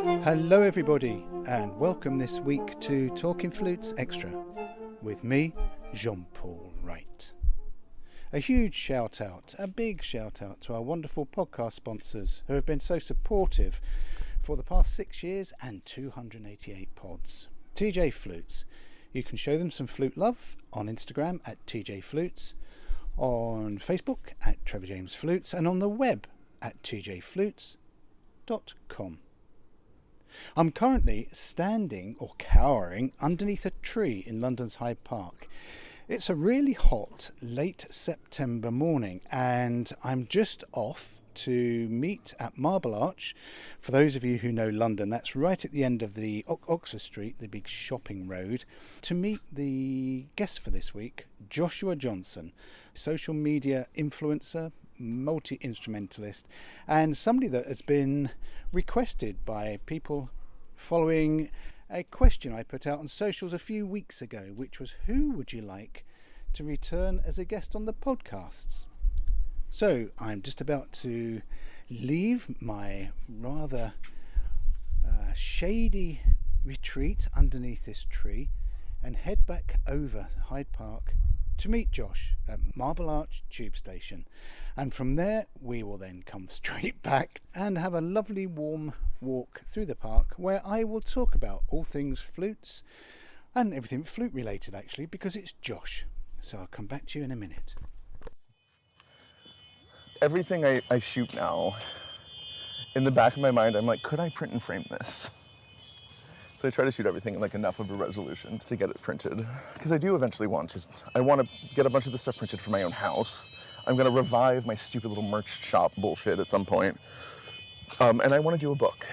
Hello everybody, and welcome this week to Talking Flutes Extra with me, Jean-Paul Wright. A huge shout out, a big shout out to our wonderful podcast sponsors who have been so supportive for the past 6 years and 288 pods. TJ Flutes. You can show them some flute love on Instagram at TJ Flutes, on Facebook at Trevor James Flutes, and on the web at tjflutes.com. I'm currently standing or cowering underneath a tree in London's Hyde Park. It's a really hot late September morning and I'm just off to meet at Marble Arch. For those of you who know London, that's right at the end of the Oxford Street, the big shopping road, to meet the guest for this week, Joshua Johnson, social media influencer, multi-instrumentalist, and somebody that has been requested by people following a question I put out on socials a few weeks ago, which was, who would you like to return as a guest on the podcasts? So I'm just about to leave my rather shady retreat underneath this tree and head back over Hyde Park to meet Josh at Marble Arch Tube Station, and from there we will then come straight back and have a lovely warm walk through the park where I will talk about all things flutes and everything flute related, actually, because it's Josh. So I'll come back to you in a minute. Everything I shoot now, in the back of my mind, I'm like, could I print and frame this? So I try to shoot everything in like enough of a resolution to get it printed. Because I do eventually want to get a bunch of this stuff printed for my own house. I'm gonna revive my stupid little merch shop bullshit at some point. And I wanna do a book.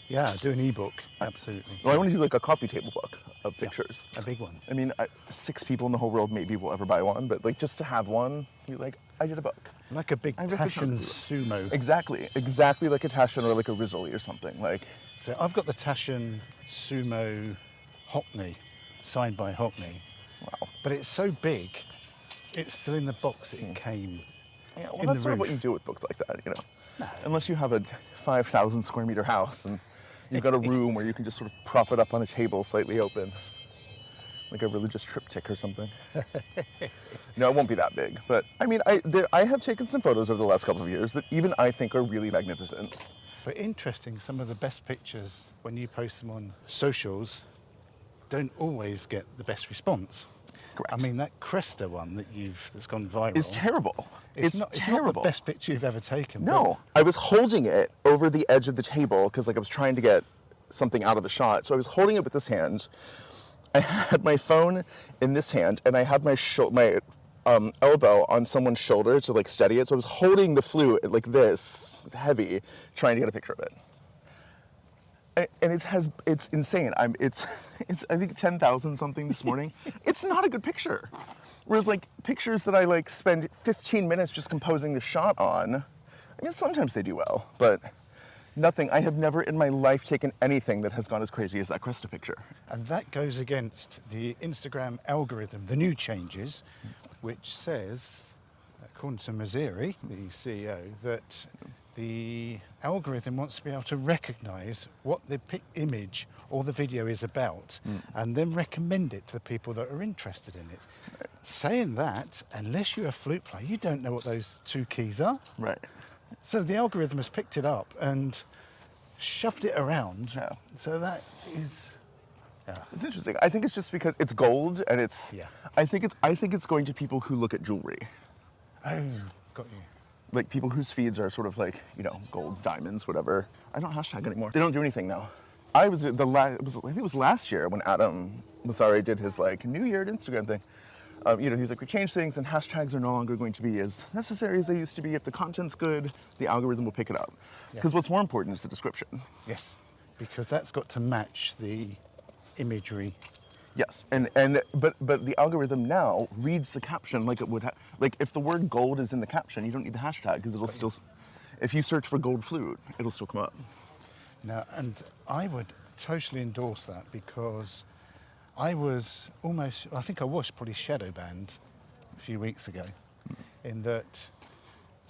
Yeah, do an ebook, absolutely. Well, I wanna do like a coffee table book of pictures. Yeah, a big one. I mean, 6 people in the whole world maybe will ever buy one, but like just to have one, you're like, I did a book. Like a big Taschen sumo. Exactly like a Taschen or like a Rizzoli or something. Like. So I've got the Taschen Sumo Hockney, signed by Hockney. Wow. But it's so big, it's still in the box it came. Yeah, well, that's sort of what you do with books like that, you know. No. Unless you have a 5,000 square meter house and you've got a room where you can just sort of prop it up on a table slightly open. Like a religious triptych or something. No, it won't be that big. But I mean, I have taken some photos over the last couple of years that even I think are really magnificent. But interesting, some of the best pictures, when you post them on socials, don't always get the best response. Correct. I mean, that Cresta one that's gone viral. It's terrible. It's terrible. It's not the best picture you've ever taken. No, I was holding it over the edge of the table because like I was trying to get something out of the shot. So I was holding it with this hand. I had my phone in this hand and I had my elbow on someone's shoulder to like steady it. So I was holding the flute like this, it's heavy, trying to get a picture of it. And it's insane. It's I think 10,000 something this morning. It's not a good picture. Whereas like pictures that I like spend 15 minutes just composing the shot on, I mean, sometimes they do well, but nothing. I have never in my life taken anything that has gone as crazy as that Cresta picture. And that goes against the Instagram algorithm, the new changes, which says, according to Mazzeri, the CEO, that the algorithm wants to be able to recognize what the image or the video is about and then recommend it to the people that are interested in it. Right. Saying that, unless you're a flute player, you don't know what those two keys are. Right. So the algorithm has picked it up and shoved it around. Yeah. So that is... Yeah. It's interesting. I think it's just because it's gold and it's... Yeah. I think it's going to people who look at jewelry. Oh, got you. Like people whose feeds are sort of like, you know, gold, diamonds, whatever. I don't hashtag anymore. They don't do anything now. I think it was last year when Adam Mazzari did his like New Year Instagram thing. You know, he's like, we changed things and hashtags are no longer going to be as necessary as they used to be. If the content's good, the algorithm will pick it up. Because what's more important is the description. Yes, because that's got to match the imagery. Yes, but the algorithm now reads the caption like it would like if the word gold is in the caption, you don't need the hashtag because it'll still, if you search for gold flute, it'll still come up. Now, and I would totally endorse that because I think I was probably shadow banned a few weeks ago in that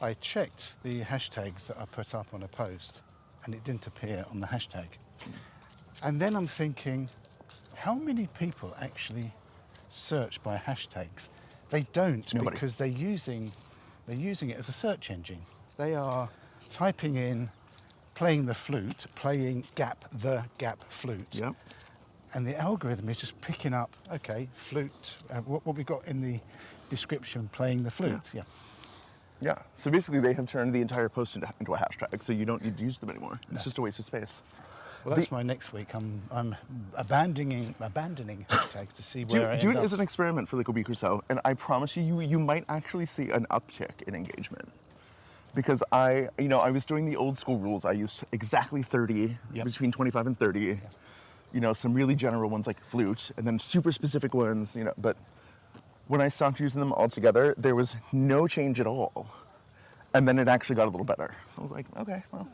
I checked the hashtags that I put up on a post and it didn't appear on the hashtag. And then I'm thinking, how many people actually search by hashtags? They don't. Nobody. Because they're using it as a search engine. They are typing in playing the flute, playing the gap flute. Yep. And the algorithm is just picking up, okay, flute, what we got in the description, playing the flute. Yeah. Yeah. So basically, they have turned the entire post into a hashtag, so you don't need to use them anymore. It's just a waste of space. Well, that's my next week. I'm abandoning hashtags to see where I Do end it up. as an experiment for like a week or so, and I promise you might actually see an uptick in engagement. Because I was doing the old school rules. I used exactly 30, Yep. between 25 and 30. Yeah. You know, some really general ones like flute, and then super specific ones, but when I stopped using them altogether, there was no change at all. And then it actually got a little better. So I was like, okay, well,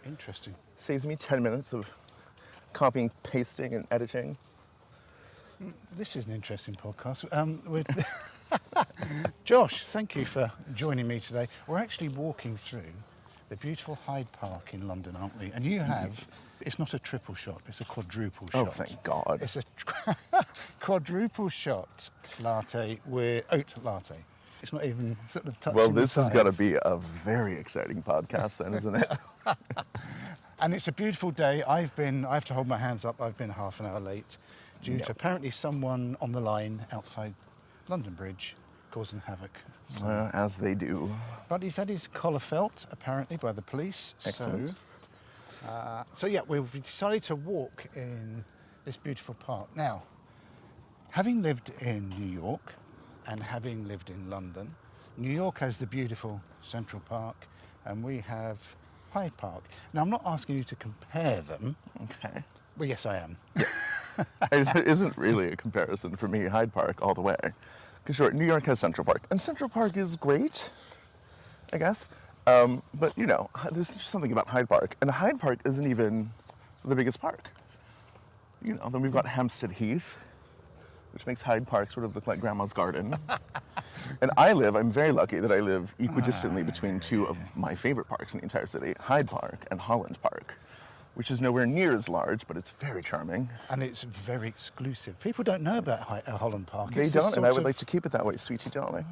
Interesting. saves me 10 minutes of copying, pasting, and editing. This is an interesting podcast. Josh, thank you for joining me today. We're actually walking through the beautiful Hyde Park in London, aren't we? And you have, it's not a triple shot, it's a quadruple shot. Oh, thank God. It's a quadruple shot latte with oat latte. It's not even sort of touching Well, the this has got to sides. be a very exciting podcast then, isn't it? And it's a beautiful day. I have to hold my hands up. I've been half an hour late due to apparently someone on the line outside London Bridge causing havoc. As they do. But he's had his collar felt, apparently, by the police. Excellent. So yeah, we've decided to walk in this beautiful park. Now, having lived in New York and having lived in London, New York has the beautiful Central Park and we have Hyde Park. Now, I'm not asking you to compare them. Okay. Well, yes, I am. It isn't really a comparison for me, Hyde Park all the way. Because sure, New York has Central Park, and Central Park is great, I guess. But there's just something about Hyde Park, and Hyde Park isn't even the biggest park. Then we've got Hampstead Heath, which makes Hyde Park sort of look like Grandma's garden. And I'm very lucky that I live equidistantly between two of my favorite parks in the entire city, Hyde Park and Holland Park, which is nowhere near as large, but it's very charming. And it's very exclusive. People don't know about Holland Park. They It's this don't, and I sort would of- like to keep it that way, sweetie darling.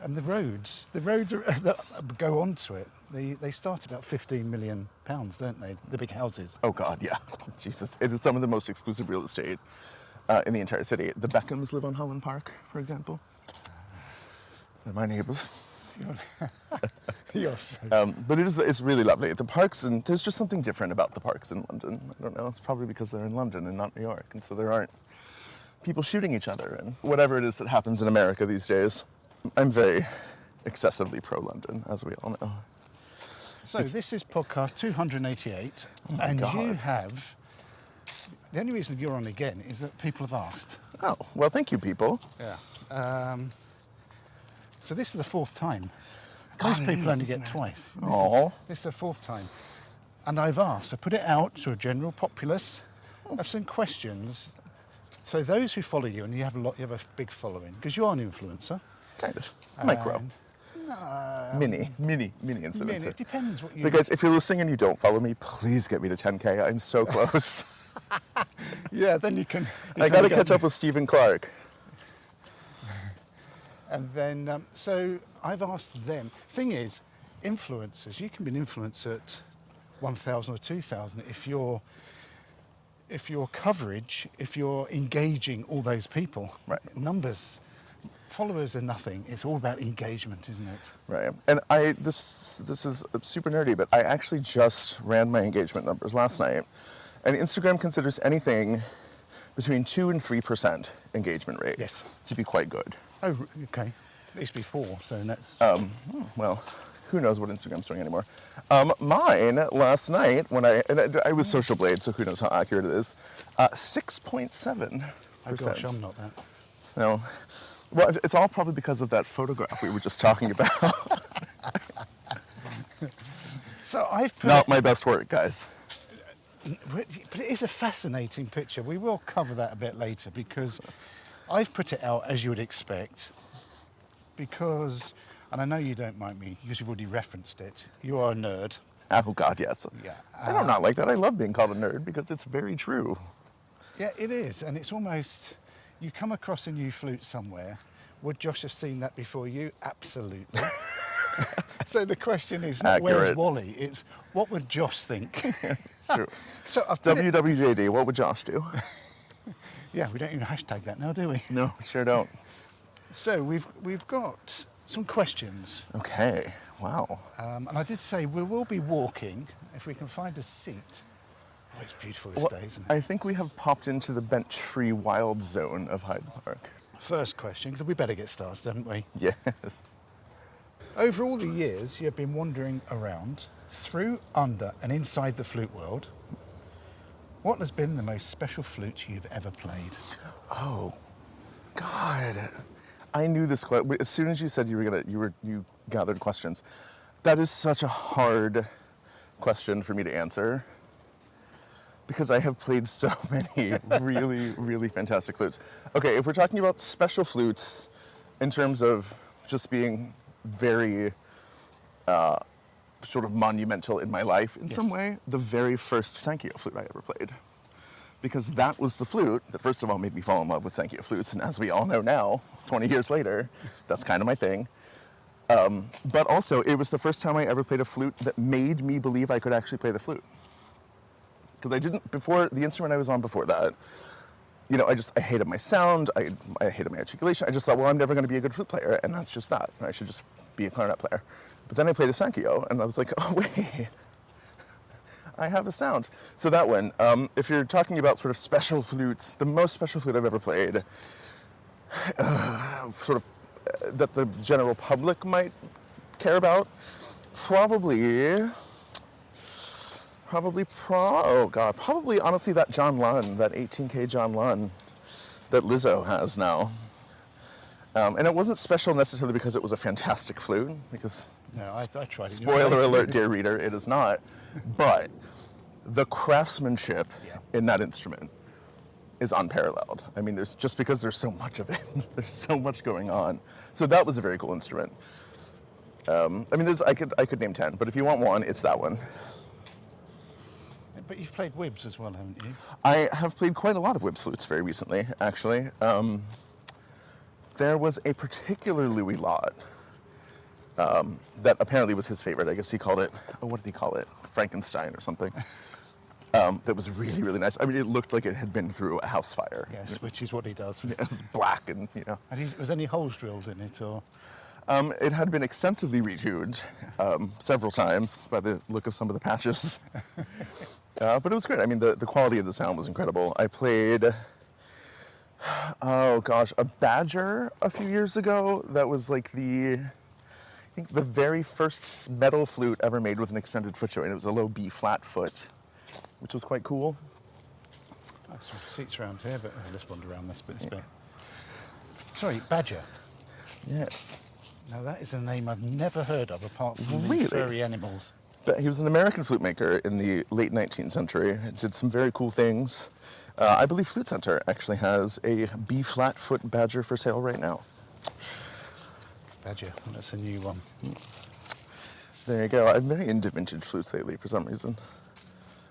And the roads that go onto it, they start about £15 million, don't they? The big houses. Oh God, yeah. Jesus, it is some of the most exclusive real estate in the entire city. The Beckhams live on Holland Park, for example. They're my neighbours. You're so But it's really lovely. The parks, and there's just something different about the parks in London. I don't know, it's probably because they're in London and not New York, and so there aren't people shooting each other and whatever it is that happens in America these days. I'm very excessively pro-London, as we all know. So this is podcast 288, my and God. you have. The only reason you're on again is that people have asked. Oh, well, thank you, people. Yeah. So this is the fourth time. God, Most it people is, only isn't get it? twice. Aw. This is the fourth time, and I've asked. I put it out to a general populace of some questions. So those who follow you, and you have a big following, because you are an influencer. Kind of. Micro. And- Mini influencer. It depends what you. But guys, if you're listening and you don't follow me, please get me to 10K. I'm so close. Yeah, then you can. I got to catch up with Stephen Clark. And then, so I've asked them. Thing is, influencers, you can be an influencer at 1,000 or 2,000 if your coverage, if you're engaging all those people. Right. Numbers, followers are nothing. It's all about engagement, isn't it? Right. And this is super nerdy, but I actually just ran my engagement numbers last night. And Instagram considers anything between 2 and 3% engagement rate Yes. to be quite good. Oh, okay. It used to be 4, so that's. Well, who knows what Instagram's doing anymore. Mine last night, when I was Social Blade, so who knows how accurate it is, 6.7%. Oh gosh, I'm not that. No. Well, it's all probably because of that photograph we were just talking about. So I've put. Not my best work, guys. But it is a fascinating picture. We will cover that a bit later because I've put it out as you would expect because, and I know you don't mind me because you've already referenced it, you are a nerd. Oh, God, yes. Yeah. I don't not like that. I love being called a nerd because it's very true. Yeah, it is. And it's almost, you come across a new flute somewhere. Would Josh have seen that before you? Absolutely. So the question is not where's Accurate. Wally, it's what would Josh think? It's true. So I've put it, WWJD, what would Josh do? yeah, we don't even hashtag that now, do we? No, sure don't. So we've got some questions. Okay, wow. And I did say we will be walking if we can find a seat. Oh, it's beautiful this day, isn't it? I think we have popped into the bench-free wild zone of Hyde Park. First question, because we better get started, haven't we? Yes. Over all the years you've been wandering around, through, under and inside the flute world, what has been the most special flute you've ever played? Oh, God. I knew this question. As soon as you said you gathered questions, that is such a hard question for me to answer because I have played so many really, really fantastic flutes. Okay, if we're talking about special flutes in terms of just being very sort of monumental in my life in some way, the very first Sankyo flute I ever played. Because that was the flute that first of all made me fall in love with Sankyo flutes, and as we all know now, 20 years later, that's kind of my thing. But also, it was the first time I ever played a flute that made me believe I could actually play the flute. Because I didn't, before, the instrument I was on before that, you know, I hated my sound, I hated my articulation. I just thought, well, I'm never going to be a good flute player, and that's just that. I should just be a clarinet player. But then I played a Sankyo, and I was like, oh, wait, I have a sound. So that one, if you're talking about sort of special flutes, the most special flute I've ever played, sort of that the general public might care about, probably honestly that John Lunn, that 18K John Lunn that Lizzo has now. And it wasn't special necessarily because it was a fantastic flute, because No, I tried it. Spoiler alert, dear reader, it is not. But the craftsmanship in that instrument is unparalleled. I mean, just because there's so much of it, there's so much going on. So that was a very cool instrument. I mean, I could name 10, but if you want one, it's that one. But you've played Wibbs as well, haven't you? I have played quite a lot of Wibbs flutes very recently, actually. There was a particular Louis Lott that apparently was his favorite. I guess he called it, what did he call it? Frankenstein or something. That was really, really nice. I mean, it looked like it had been through a house fire. Yes, which is what he does. It was black and, you know. And was any holes drilled in it, or? It had been extensively retuned several times by the look of some of the patches. But it was great. I mean, the quality of the sound was incredible. I played, oh gosh, a Badger a few years ago. That was like I think the very first metal flute ever made with an extended foot joint. It was a low B flat foot, which was quite cool. There's some seats around here, but let's wander around this bit. Sorry, Badger. Yes. Now that is a name I've never heard of apart from Really? these furry animals. But he was an American flute maker in the late 19th century. Did some very cool things. I believe Flute Center actually has a B flat foot Badger for sale right now. Badger, that's a new one. There you go. I'm very into vintage flutes lately for some reason.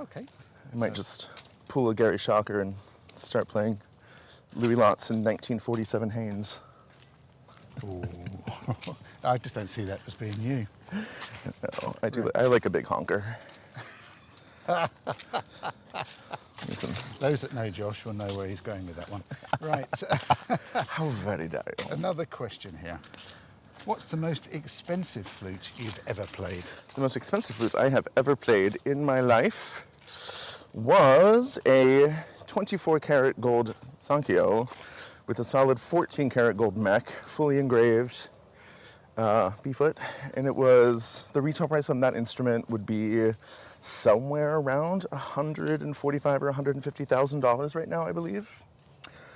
Okay. I might just pull a Gary Shocker and start playing Louis Lott's in 1947 Haynes. Ooh. I just don't see that as being you. No, I do. I like a big honker. Listen. Those that know Josh will know where he's going with that one. Right. How very dare you. Another question here. What's the most expensive flute you've ever played? The most expensive flute I have ever played in my life was a 24 karat gold Sankyo with a solid 14 karat gold mech, fully engraved B-foot. And it was, the retail price on that instrument would be somewhere around $145,000 or $150,000 right now, I believe.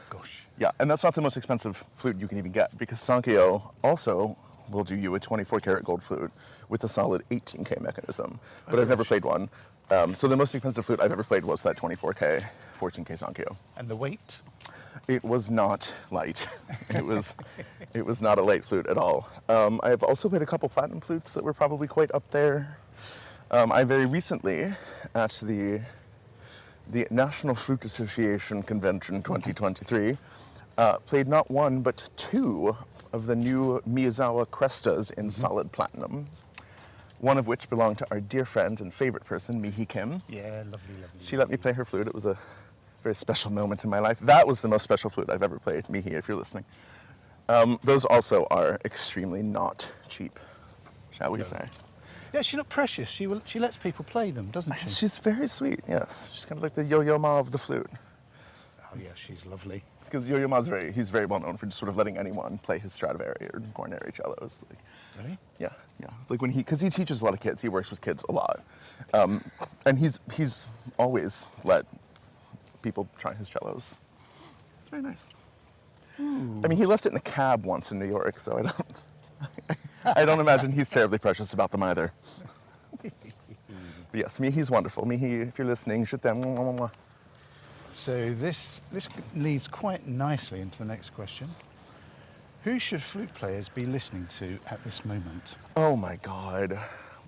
Gosh. Yeah, and that's not the most expensive flute you can even get, because Sankyo also will do you a 24 karat gold flute with a solid 18K mechanism. But I've never played one. So the most expensive flute I've ever played was that 24K, 14K Sankyo. And the weight? It was not light. It was not a light flute at all. I've also played a couple platinum flutes that were probably quite up there. I very recently, at the National Flute Association Convention 2023, played not one but two of the new Miyazawa Crestas in solid platinum. One of which belonged to our dear friend and favorite person, Mihi Kim. Yeah, lovely, lovely. She let me play her flute. It was a very special moment in my life. That was the most special flute I've ever played, Mihi, if you're listening. Those also are extremely not cheap, shall we say. Yeah, she's not precious. She lets people play them, doesn't she? She's very sweet, yes. She's kind of like the Yo-Yo Ma of the flute. Oh yeah, she's lovely. Because Yo-Yo Ma's he's very well known for just sort of letting anyone play his Stradivari or Guarneri cellos. Like, Really? yeah. Like because he teaches a lot of kids. He works with kids a lot. And he's always let people try his cellos. It's very nice. Ooh. I mean, he left it in a cab once in New York, so I don't imagine he's terribly precious about them either. But yes, Mihi's wonderful. Mihi, if you're listening, je t'aime. So this leads quite nicely into the next question. Who should flute players be listening to at this moment? Oh my God.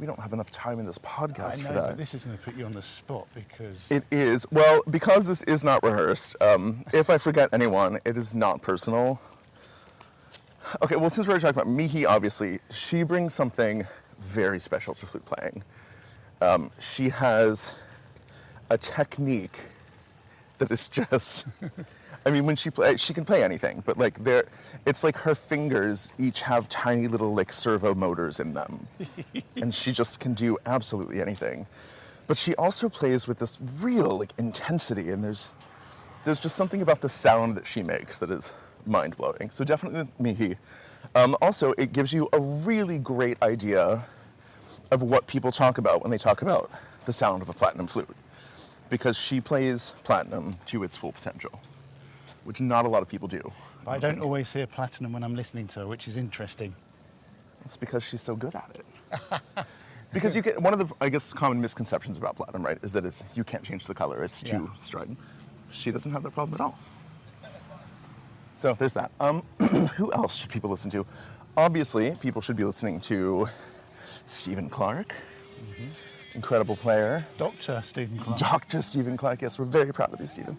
We don't have enough time in this podcast for that. But this is going to put you on the spot because... It is. Well, because this is not rehearsed, if I forget anyone, it is not personal. Okay, well, since we're talking about Mihi, obviously, she brings something very special to flute playing. She has a technique that is just... I mean, when she plays, she can play anything, but like it's like her fingers each have tiny little like servo motors in them. And she just can do absolutely anything. But she also plays with this real like intensity, and there's just something about the sound that she makes that is mind-blowing. So definitely Mihi. Also, it gives you a really great idea of what people talk about when they talk about the sound of a platinum flute, because she plays platinum to its full potential, which not a lot of people do. I don't always hear platinum when I'm listening to her, which is interesting. It's because she's so good at it. Because you get one of the, I guess, common misconceptions about platinum, right, is that you can't change the color. It's too strident. She doesn't have that problem at all. So there's that. Who else should people listen to? Obviously, people should be listening to Stephen Clark. Incredible player. Dr. Stephen Clark. Dr. Stephen Clark, yes, we're very proud of you, Stephen.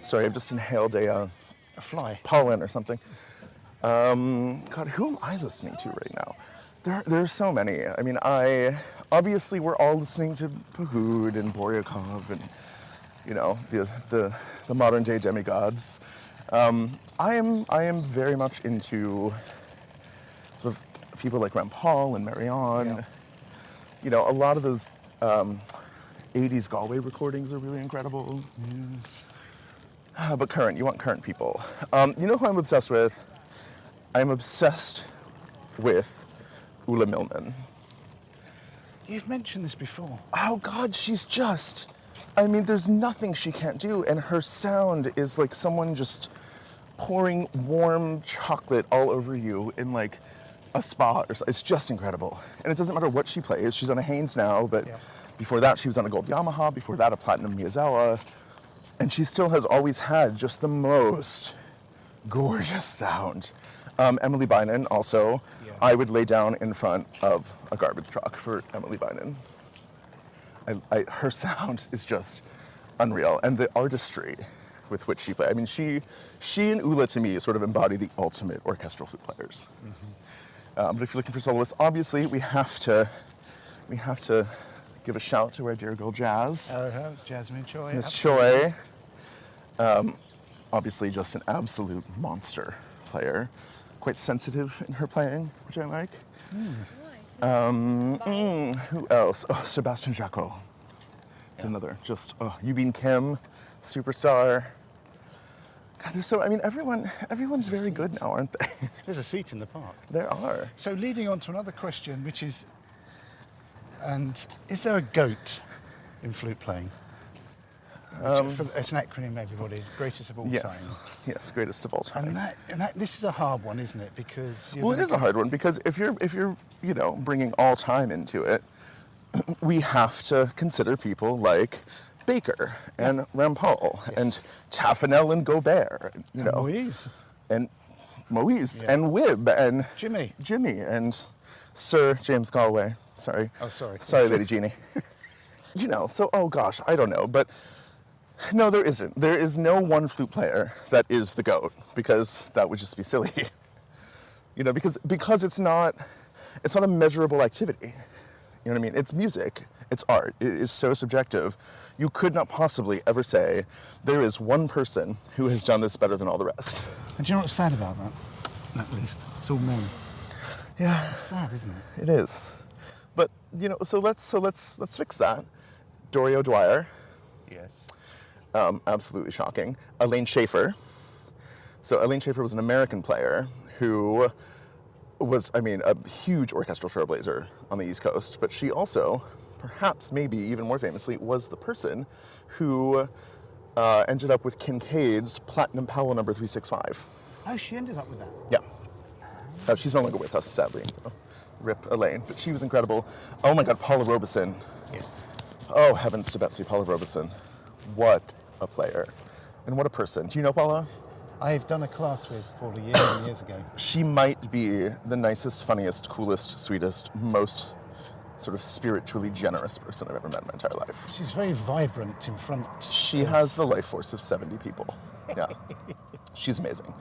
Sorry, I've just inhaled a fly. Pollen or something. God, who am I listening to right now? There are so many. I mean, obviously we're all listening to Pahud and Boryakov and, you know, the modern day demigods. I am very much into sort of people like Rampal and Marianne. Yeah. You know, a lot of those 80s Galway recordings are really incredible. Yes. But you want current people. You know who I'm obsessed with? I'm obsessed with Ulla Millman. You've mentioned this before. Oh God, I mean, there's nothing she can't do, and her sound is like someone just pouring warm chocolate all over you in like a spa. It's just incredible. And it doesn't matter what she plays. She's on a Haynes now, but before that she was on a gold Yamaha, before that a platinum Miyazawa. And she still has always had just the most gorgeous sound. Emily Bynon also, I would lay down in front of a garbage truck for Emily Bynon. Her sound is just unreal. And the artistry with which she plays. I mean, she and Ulla to me sort of embody the ultimate orchestral flute players. But if you're looking for soloists, obviously we have to give a shout to our dear girl Jazz. Jasmine Choi. Miss Choi. Obviously just an absolute monster player. Quite sensitive in her playing, which I like. Who else? Oh, Sebastian Jacot. It's another. Just, Yubin Kim, superstar. God, I mean, everyone's very good now, aren't they? There's a seat in the park. There are. So leading on to another question, which is, is there a GO.A.T in flute playing? It's an acronym, everybody. Greatest of all time. Yes, greatest of all time. And this is a hard one, isn't it? Because it is a hard one because if you're bringing all time into it, we have to consider people like Baker and Rampal and Taffanel and Gobert, Moise. And Moise and Wibb and Jimmy and Sir James Galway. Sorry. Oh, sorry. Sorry, Lady Jeannie. So, oh gosh, I don't know, but no, there isn't. There is no one flute player that is the GOAT, because that would just be silly. Because it's not a measurable activity. You know what I mean? It's music, it's art, it is so subjective. You could not possibly ever say, there is one person who has done this better than all the rest. And do you know what's sad about that? That list. It's all men. Yeah. It's sad, isn't it? It is. But, so let's fix that. Dory O'Dwyer. Yes. Absolutely shocking. Elaine Schaefer. So Elaine Schaefer was an American player who was, a huge orchestral trailblazer on the East Coast, but she also, perhaps maybe even more famously, was the person who ended up with Kincaid's Platinum Powell number 365. Oh, she ended up with that? Yeah. She's no longer with us, sadly, so rip Elaine, but she was incredible. Oh my God, Paula Robeson. Yes. Oh, heavens to Betsy, Paula Robeson. What a player. And what a person. Do you know Paula? I've done a class with Paula years and years ago. She might be the nicest, funniest, coolest, sweetest, most sort of spiritually generous person I've ever met in my entire life. She's very vibrant in front. She has the life force of 70 people. Yeah. She's amazing.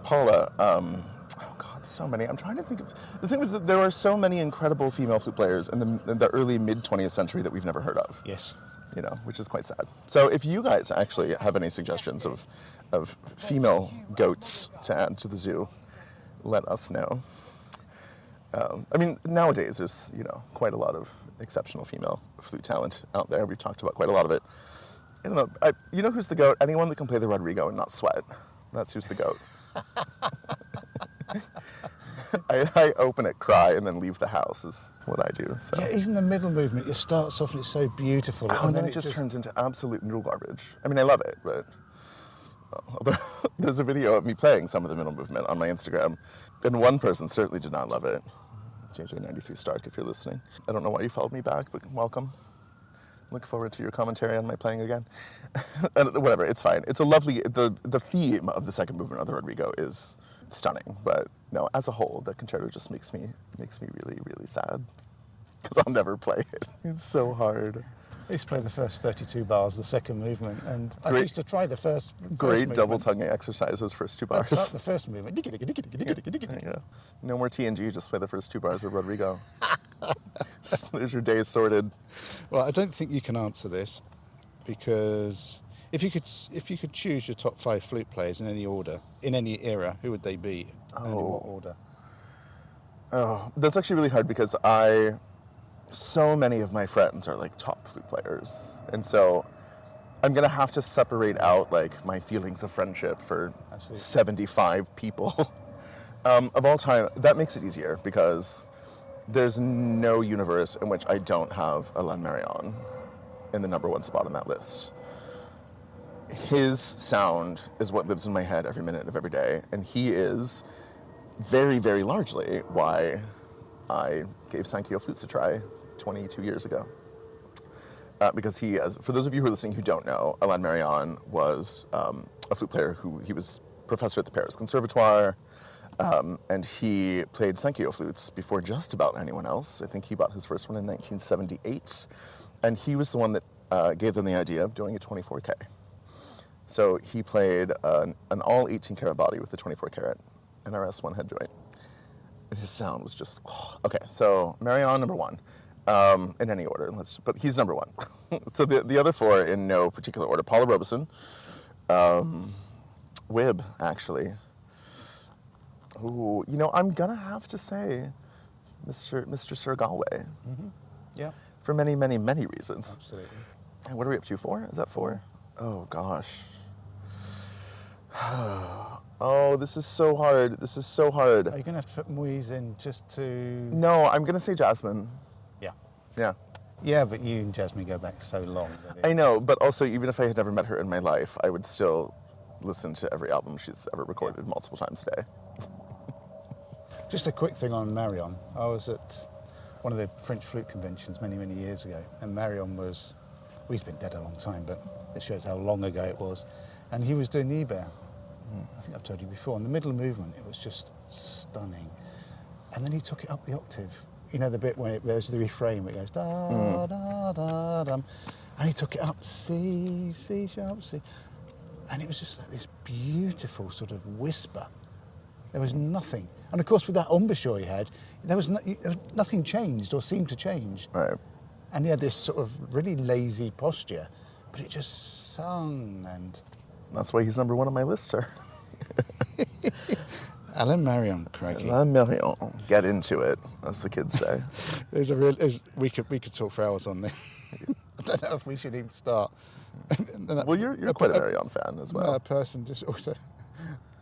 Paula, oh God, so many. I'm trying to think of, the thing is that there are so many incredible female flute players in the early mid-20th century that we've never heard of. Yes. Which is quite sad. So if you guys actually have any suggestions of female goats to add to the zoo, let us know. Nowadays there's, quite a lot of exceptional female flute talent out there. We've talked about quite a lot of it. I don't know. You know who's the GOAT? Anyone that can play the Rodrigo and not sweat. That's who's the GOAT. I open it, cry, and then leave the house is what I do. So. Yeah, even the middle movement, it starts off and it's so beautiful. And then it just turns into absolute noodle garbage. I love it, but there's a video of me playing some of the middle movement on my Instagram, and one person certainly did not love it. JJ93 Stark, if you're listening. I don't know why you followed me back, but welcome. Look forward to your commentary on my playing again. Whatever, it's fine. It's a lovely, the theme of the second movement of the Rodrigo is stunning, but no, as a whole, the concerto just makes me really, really sad. Because I'll never play it. It's so hard. I used to play the first 32 bars, the second movement, and I used to try the first great movement. Double tonguing exercise, those first two bars. Start the first movement. Yeah. No more TNG, just play the first two bars of Rodrigo. There's your day sorted. Well, I don't think you can answer this, because if you could choose your top 5 flute players in any order, in any era, who would they be, and in what order? Oh, that's actually really hard, because so many of my friends are like top flute players, and so I'm gonna have to separate out like my feelings of friendship for Absolutely. 75 people of all time. That makes it easier, because there's no universe in which I don't have Alain Marion in the number 1 spot on that list. His sound is what lives in my head every minute of every day, and he is very, very largely why I gave Sankyo flutes a try 22 years ago. Because he, for those of you who are listening who don't know, Alain Marion was a flute player he was professor at the Paris Conservatoire, and he played Sankyo flutes before just about anyone else. I think he bought his first one in 1978, and he was the one that gave them the idea of doing a 24K. So he played an all 18-karat body with the 24-karat NRS one-head joint. And his sound was just, okay, so Marion, number 1. In any order, but he's number 1. So the other 4 in no particular order: Paula Robeson, Wib, actually. Ooh, I'm gonna have to say Mr. Sir Galway. Mm-hmm. Yeah. For many, many, many reasons. Absolutely. And what are we up to? 4? Is that 4? Oh gosh. Oh, this is so hard. This is so hard. Are you gonna have to put Moise in just to? No, I'm gonna say Jasmine. Yeah. Yeah. Yeah, but you and Jasmine go back so long. I know, but also, even if I had never met her in my life, I would still listen to every album she's ever recorded multiple times a day. Just a quick thing on Marion. I was at one of the French flute conventions many, many years ago, and Marion was, well, he's been dead a long time, but it shows how long ago it was, and he was doing the Ibert. I think I've told you before. In the middle movement, it was just stunning. And then he took it up the octave you know the bit when there's the refrain where it goes da da da dum, and he took it up C sharp C, and it was just like this beautiful sort of whisper. There was nothing, and of course with that embouchure he had, there was nothing changed or seemed to change. Right. And he had this sort of really lazy posture, but it just sung, and that's why he's number one on my list, sir. Alan Marion, crikey. Alan Marion, get into it, as the kids say. We could talk for hours on this. I don't know if we should even start. Well, you're quite a Marion fan as well. A person just also, do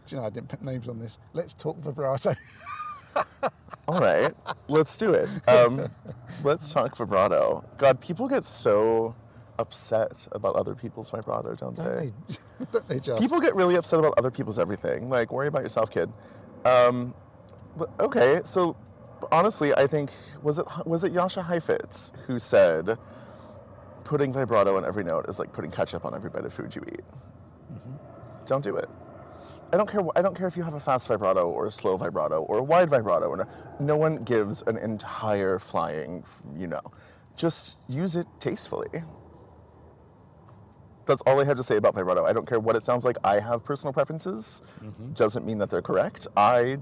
you know, I didn't put names on this. Let's talk vibrato. All right, let's do it. Let's talk vibrato. God, people get so upset about other people's vibrato, don't they? Don't they just? People get really upset about other people's everything. Like, worry about yourself, kid. Okay, so honestly, I think was it Jascha Heifetz who said putting vibrato on every note is like putting ketchup on every bite of food you eat. Mm-hmm. Don't do it. I don't care if you have a fast vibrato or a slow vibrato or a wide vibrato. No one gives an entire flying, Just use it tastefully. That's all I have to say about vibrato. I don't care what it sounds like. I have personal preferences. Mm-hmm. Doesn't mean that they're correct. I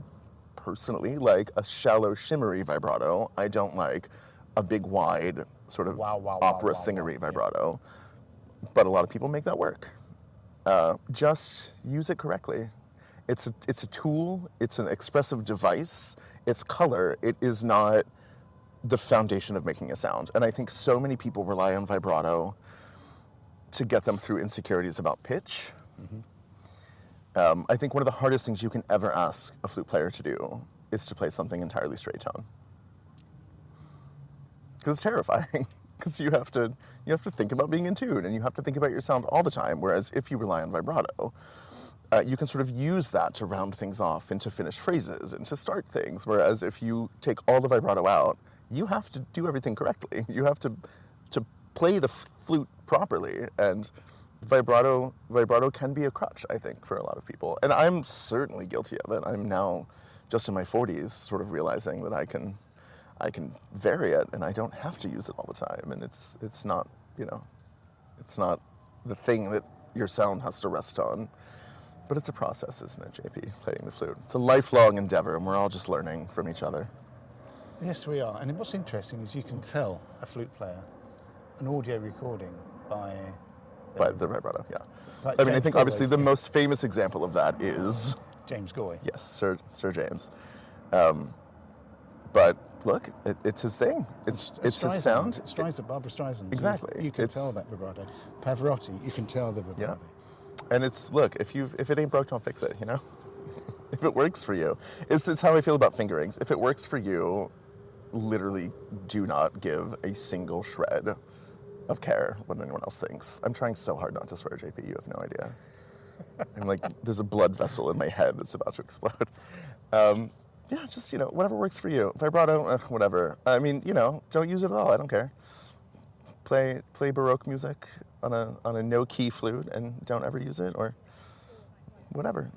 personally like a shallow, shimmery vibrato. I don't like a big, wide, sort of opera singery vibrato. Yeah. But a lot of people make that work. Just use it correctly. It's a tool. It's an expressive device. It's color. It is not the foundation of making a sound. And I think so many people rely on vibrato to get them through insecurities about pitch. Mm-hmm. I think one of the hardest things you can ever ask a flute player to do is to play something entirely straight tone. Because it's terrifying. Because you have to think about being in tune, and you have to think about your sound all the time. Whereas if you rely on vibrato, you can sort of use that to round things off and to finish phrases and to start things. Whereas if you take all the vibrato out, you have to do everything correctly. You have to play the flute properly, and vibrato can be a crutch, I think, for a lot of people. And I'm certainly guilty of it. I'm now just in my 40s sort of realizing that I can vary it, and I don't have to use it all the time. And it's not, it's not the thing that your sound has to rest on. But it's a process, isn't it, JP, playing the flute? It's a lifelong endeavor, and we're all just learning from each other. Yes, we are. And what's interesting is you can tell a flute player an audio recording by the vibrato, yeah. Like I think obviously the most famous example of that is James G.O.A.T. Yes, Sir James. But look, it's his thing. It's his sound. Barbara Streisand. Exactly. You can tell that vibrato. Pavarotti, you can tell the vibrato. Yeah. And it's, look, if it ain't broke, don't fix it, If it works for you. It's how I feel about fingerings. If it works for you, literally do not give a single shred of care what anyone else thinks. I'm trying so hard not to swear, JP, you have no idea. I'm like, there's a blood vessel in my head that's about to explode. Just, whatever works for you. Vibrato, whatever. I mean, don't use it at all. I don't care. Play Baroque music on a no-key flute and don't ever use it, or whatever.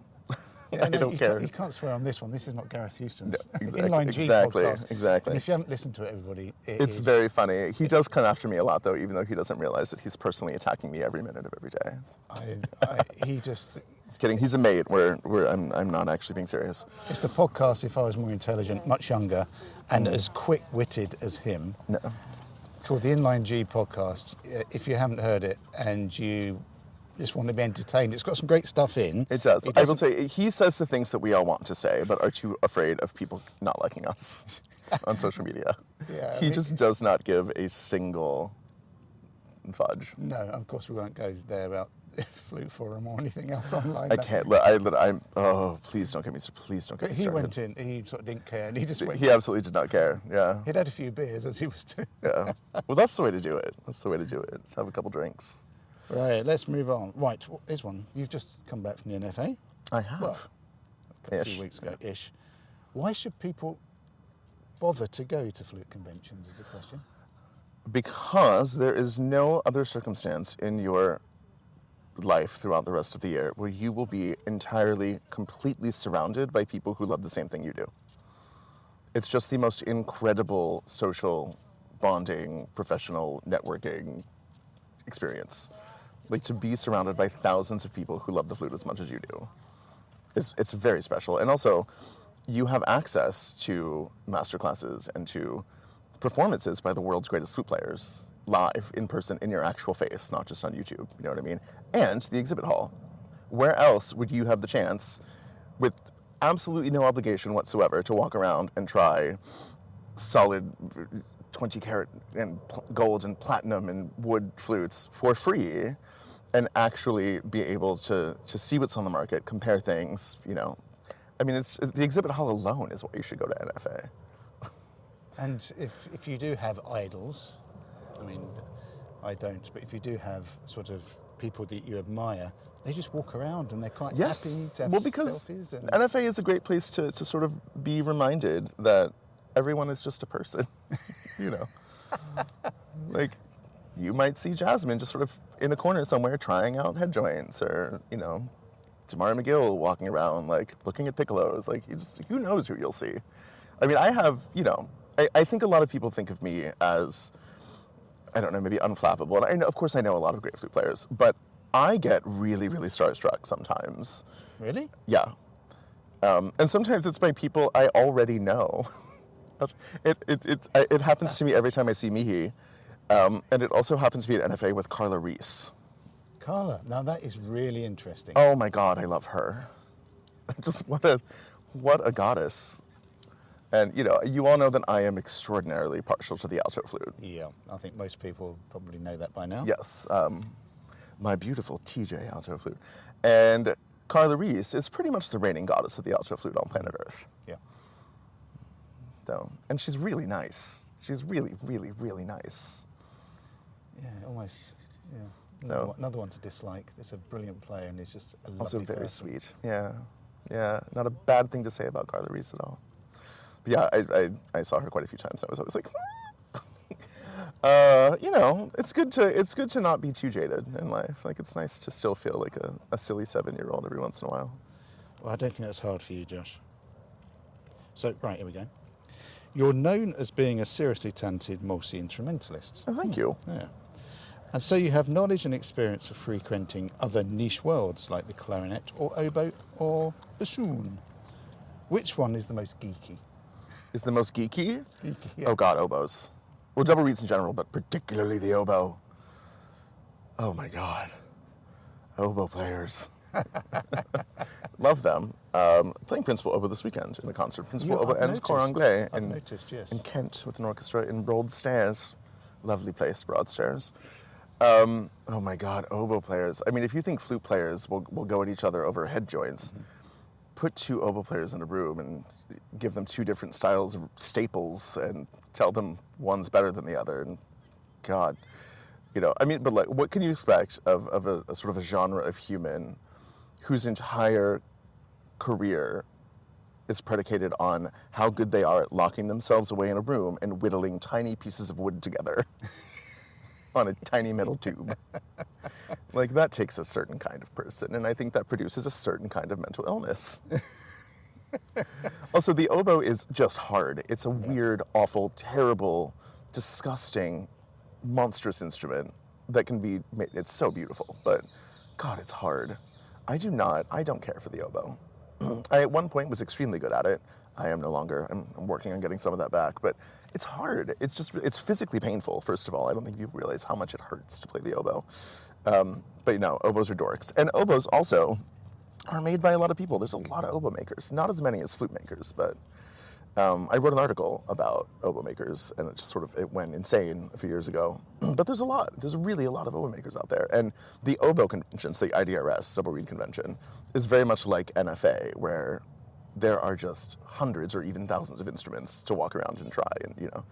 Yeah, I don't care. You can't swear on this one. This is not Gareth Houston's Inline G podcast. Exactly. And if you haven't listened to it, everybody, it's very funny. He does come after me a lot, though, even though he doesn't realize that he's personally attacking me every minute of every day. He just... Just kidding. He's a mate. I'm not actually being serious. It's the podcast, if I was more intelligent, much younger, and as quick-witted as him. No. Called the Inline G podcast. If you haven't heard it and you just want to be entertained, it's got some great stuff in. It does. I will say, he says the things that we all want to say, but are too afraid of people not liking us on social media. Yeah, he just does not give a single fudge. No, of course we won't go there about Flute Forum or anything else online. I can't. Please don't get me started. He went in. He sort of didn't care, and he just went. He absolutely did not care. Yeah. He'd had a few beers as he was doing. Yeah. Well, that's the way to do it. Just have a couple drinks. Right. Let's move on. Right. Here's one. You've just come back from the NFA. I have. Well, a few weeks ago, ish. Why should people bother to go to flute conventions? Is a question. Because there is no other circumstance in your life throughout the rest of the year where you will be entirely, completely surrounded by people who love the same thing you do. It's just the most incredible social bonding, professional networking experience. Like, to be surrounded by thousands of people who love the flute as much as you do. It's very special. And also, you have access to masterclasses and to performances by the world's greatest flute players live, in person, in your actual face, not just on YouTube, you know what I mean? And the exhibit hall. Where else would you have the chance, with absolutely no obligation whatsoever, to walk around and try solid 20 karat and gold and platinum and wood flutes for free, and actually be able to see what's on the market, compare things, you know? I mean, it's the exhibit hall alone is why you should go to NFA. And if you do have idols, I mean, I don't, but if you do have sort of people that you admire, they just walk around and they're quite happy to have because selfies. And NFA is a great place to sort of be reminded that everyone is just a person, you know? Like, you might see Jasmine just sort of in a corner somewhere trying out head joints, or, you know, Tamara McGill walking around, like, looking at piccolos. Like, who knows who you'll see? I mean, I have, you know, I think a lot of people think of me as, I don't know, maybe unflappable. And I know, of course, I know a lot of great flute players, but I get really, really starstruck sometimes. Really? Yeah. And sometimes it's by people I already know. It happens to me every time I see Mihi. And it also happens to be at NFA with Carla Reese. Carla, now that is really interesting. Oh my God, I love her. Just what a goddess. And, you know, you all know that I am extraordinarily partial to the alto flute. Yeah, I think most people probably know that by now. Yes, my beautiful TJ alto flute. And Carla Reese is pretty much the reigning goddess of the alto flute on planet Earth. Yeah. So, and she's really nice. She's really, really, really nice. Yeah, almost. Yeah. No. Another one to dislike. It's a brilliant player and he's just a lovely Also very person. sweet. Yeah. Yeah. Not a bad thing to say about Carla Reese at all. But yeah, I saw her quite a few times. I was always like, you know, it's good to not be too jaded in life. Like, it's nice to still feel like a silly 7-year-old every once in a while. Well, I don't think that's hard for you, Josh. So, right, here we go. You're known as being a seriously talented multi-instrumentalist. Oh, thank you. Yeah. And so you have knowledge and experience of frequenting other niche worlds like the clarinet or oboe or bassoon. Which one is the most geeky? Is the most geeky? Geeky, yeah. Oh God, oboes. Well, double reeds in general, but particularly the oboe. Oh my God. Oboe players. Love them. Playing Principal Oboe this weekend in the concert. Principal Oboe and Cor Anglais I've noticed, yes. in Kent with an orchestra in Broadstairs. Lovely place, Broadstairs. Oh my God, oboe players. I mean, if you think flute players will go at each other over head joints, put two oboe players in a room and give them two different styles of staples and tell them one's better than the other. And God, you know, I mean, but like, what can you expect of a sort of a genre of human whose entire career is predicated on how good they are at locking themselves away in a room and whittling tiny pieces of wood together on a tiny metal tube? Like, that takes a certain kind of person, and I think that produces a certain kind of mental illness. Also, the oboe is just hard. It's a weird, awful, terrible, disgusting, monstrous instrument that can be made. It's so beautiful, but God, it's hard. I don't care for the oboe. I at one point was extremely good at it. I am no longer. I'm working on getting some of that back, but it's hard. It's physically painful, first of all. I don't think people realize how much it hurts to play the oboe. But you know, oboes are dorks. And oboes also are made by a lot of people. There's a lot of oboe makers. Not as many as flute makers, but I wrote an article about oboe makers, and it went insane a few years ago. But there's really a lot of oboe makers out there. And the oboe convention, so the IDRS, Double Reed Convention, is very much like NFA, where there are just hundreds or even thousands of instruments to walk around and try, and, you know,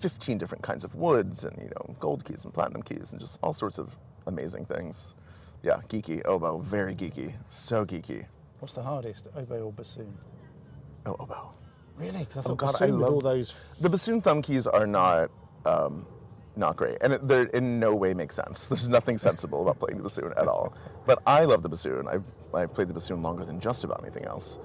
15 different kinds of woods, and, you know, gold keys and platinum keys, and just all sorts of amazing things. Yeah, geeky, oboe, very geeky, so geeky. What's the hardest, oboe or bassoon? Oh, oboe. Really? Because I thought God, bassoon with all those... The bassoon thumb keys are not great, and they in no way make sense. There's nothing sensible about playing the bassoon at all. But I love the bassoon. I played the bassoon longer than just about anything else.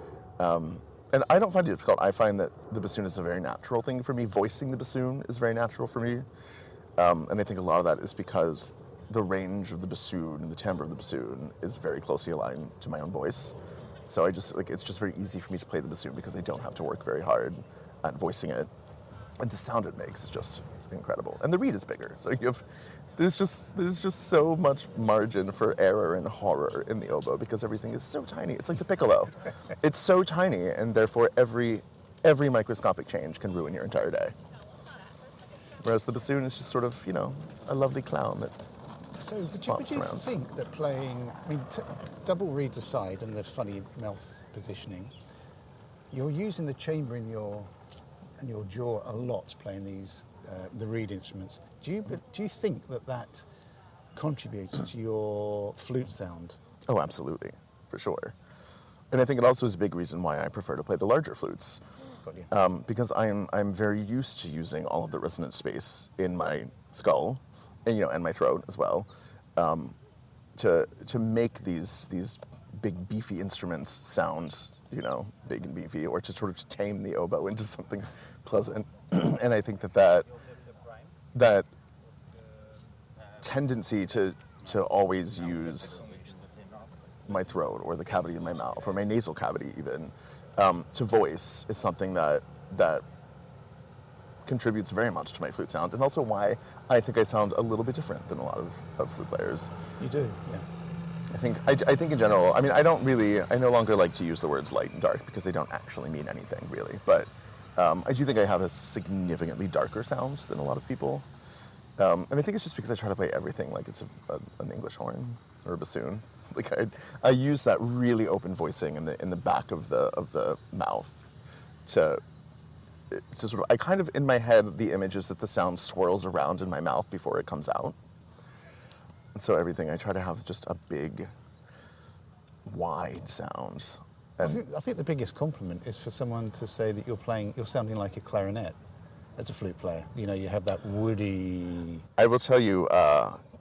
And I don't find it difficult. I find that the bassoon is a very natural thing for me. Voicing the bassoon is very natural for me. And I think a lot of that is because the range of the bassoon and the timbre of the bassoon is very closely aligned to my own voice. So I just, like, it's just very easy for me to play the bassoon because I don't have to work very hard at voicing it. And the sound it makes is just incredible. And the reed is bigger. So there's just so much margin for error and horror in the oboe because everything is so tiny. It's like the piccolo. It's so tiny, and therefore every microscopic change can ruin your entire day. Whereas the bassoon is just sort of, a lovely clown that So would you think that playing, double reeds aside and the funny mouth positioning, you're using the chamber in your jaw a lot playing these the reed instruments. Do you think that contributes to your flute sound? Oh, absolutely, for sure. And I think it also is a big reason why I prefer to play the larger flutes. Got you. Because I'm very used to using all of the resonant space in my skull, and my throat as well, to make these big beefy instruments sound, big and beefy, or to sort of tame the oboe into something pleasant. And I think that tendency to always use my throat or the cavity in my mouth or my nasal cavity even to voice is something that contributes very much to my flute sound, and also why I think I sound a little bit different than a lot of flute players. You do, yeah. I think in general, I no longer like to use the words light and dark because they don't actually mean anything really, but I do think I have a significantly darker sound than a lot of people. And I think it's just because I try to play everything like it's an English horn or a bassoon. Like I use that really open voicing in the back of the mouth to sort of, I kind of, in my head, the image is that the sound swirls around in my mouth before it comes out. And so everything, I try to have just a big, wide sound. I think the biggest compliment is for someone to say that you're sounding like a clarinet as a flute player. You have that woody... I will tell you,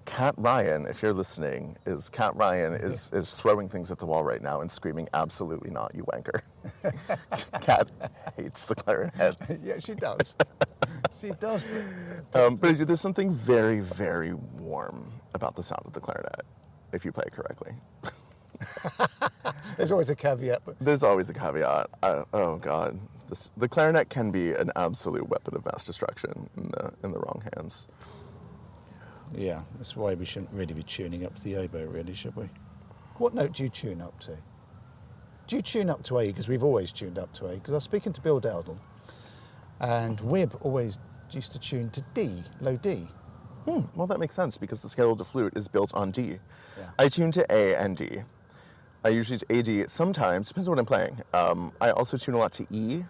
Cat Ryan, if you're listening, Cat Ryan is throwing things at the wall right now and screaming, "Absolutely not, you wanker." Cat hates the clarinet. Yeah, she does. She does. But there's something very, very warm about the sound of the clarinet, if you play it correctly. There's always a caveat. There's always a caveat. Oh God, the clarinet can be an absolute weapon of mass destruction in the wrong hands. Yeah, that's why we shouldn't really be tuning up to the oboe, really, should we? What note do you tune up to? Do you tune up to A? Because we've always tuned up to A. Because I was speaking to Bill Dowdle, and Wib always used to tune to D, low D. Well, that makes sense because the scale of the flute is built on D. Yeah. I tune to A and D. I usually to A-D sometimes, depends on what I'm playing. I also tune a lot to E.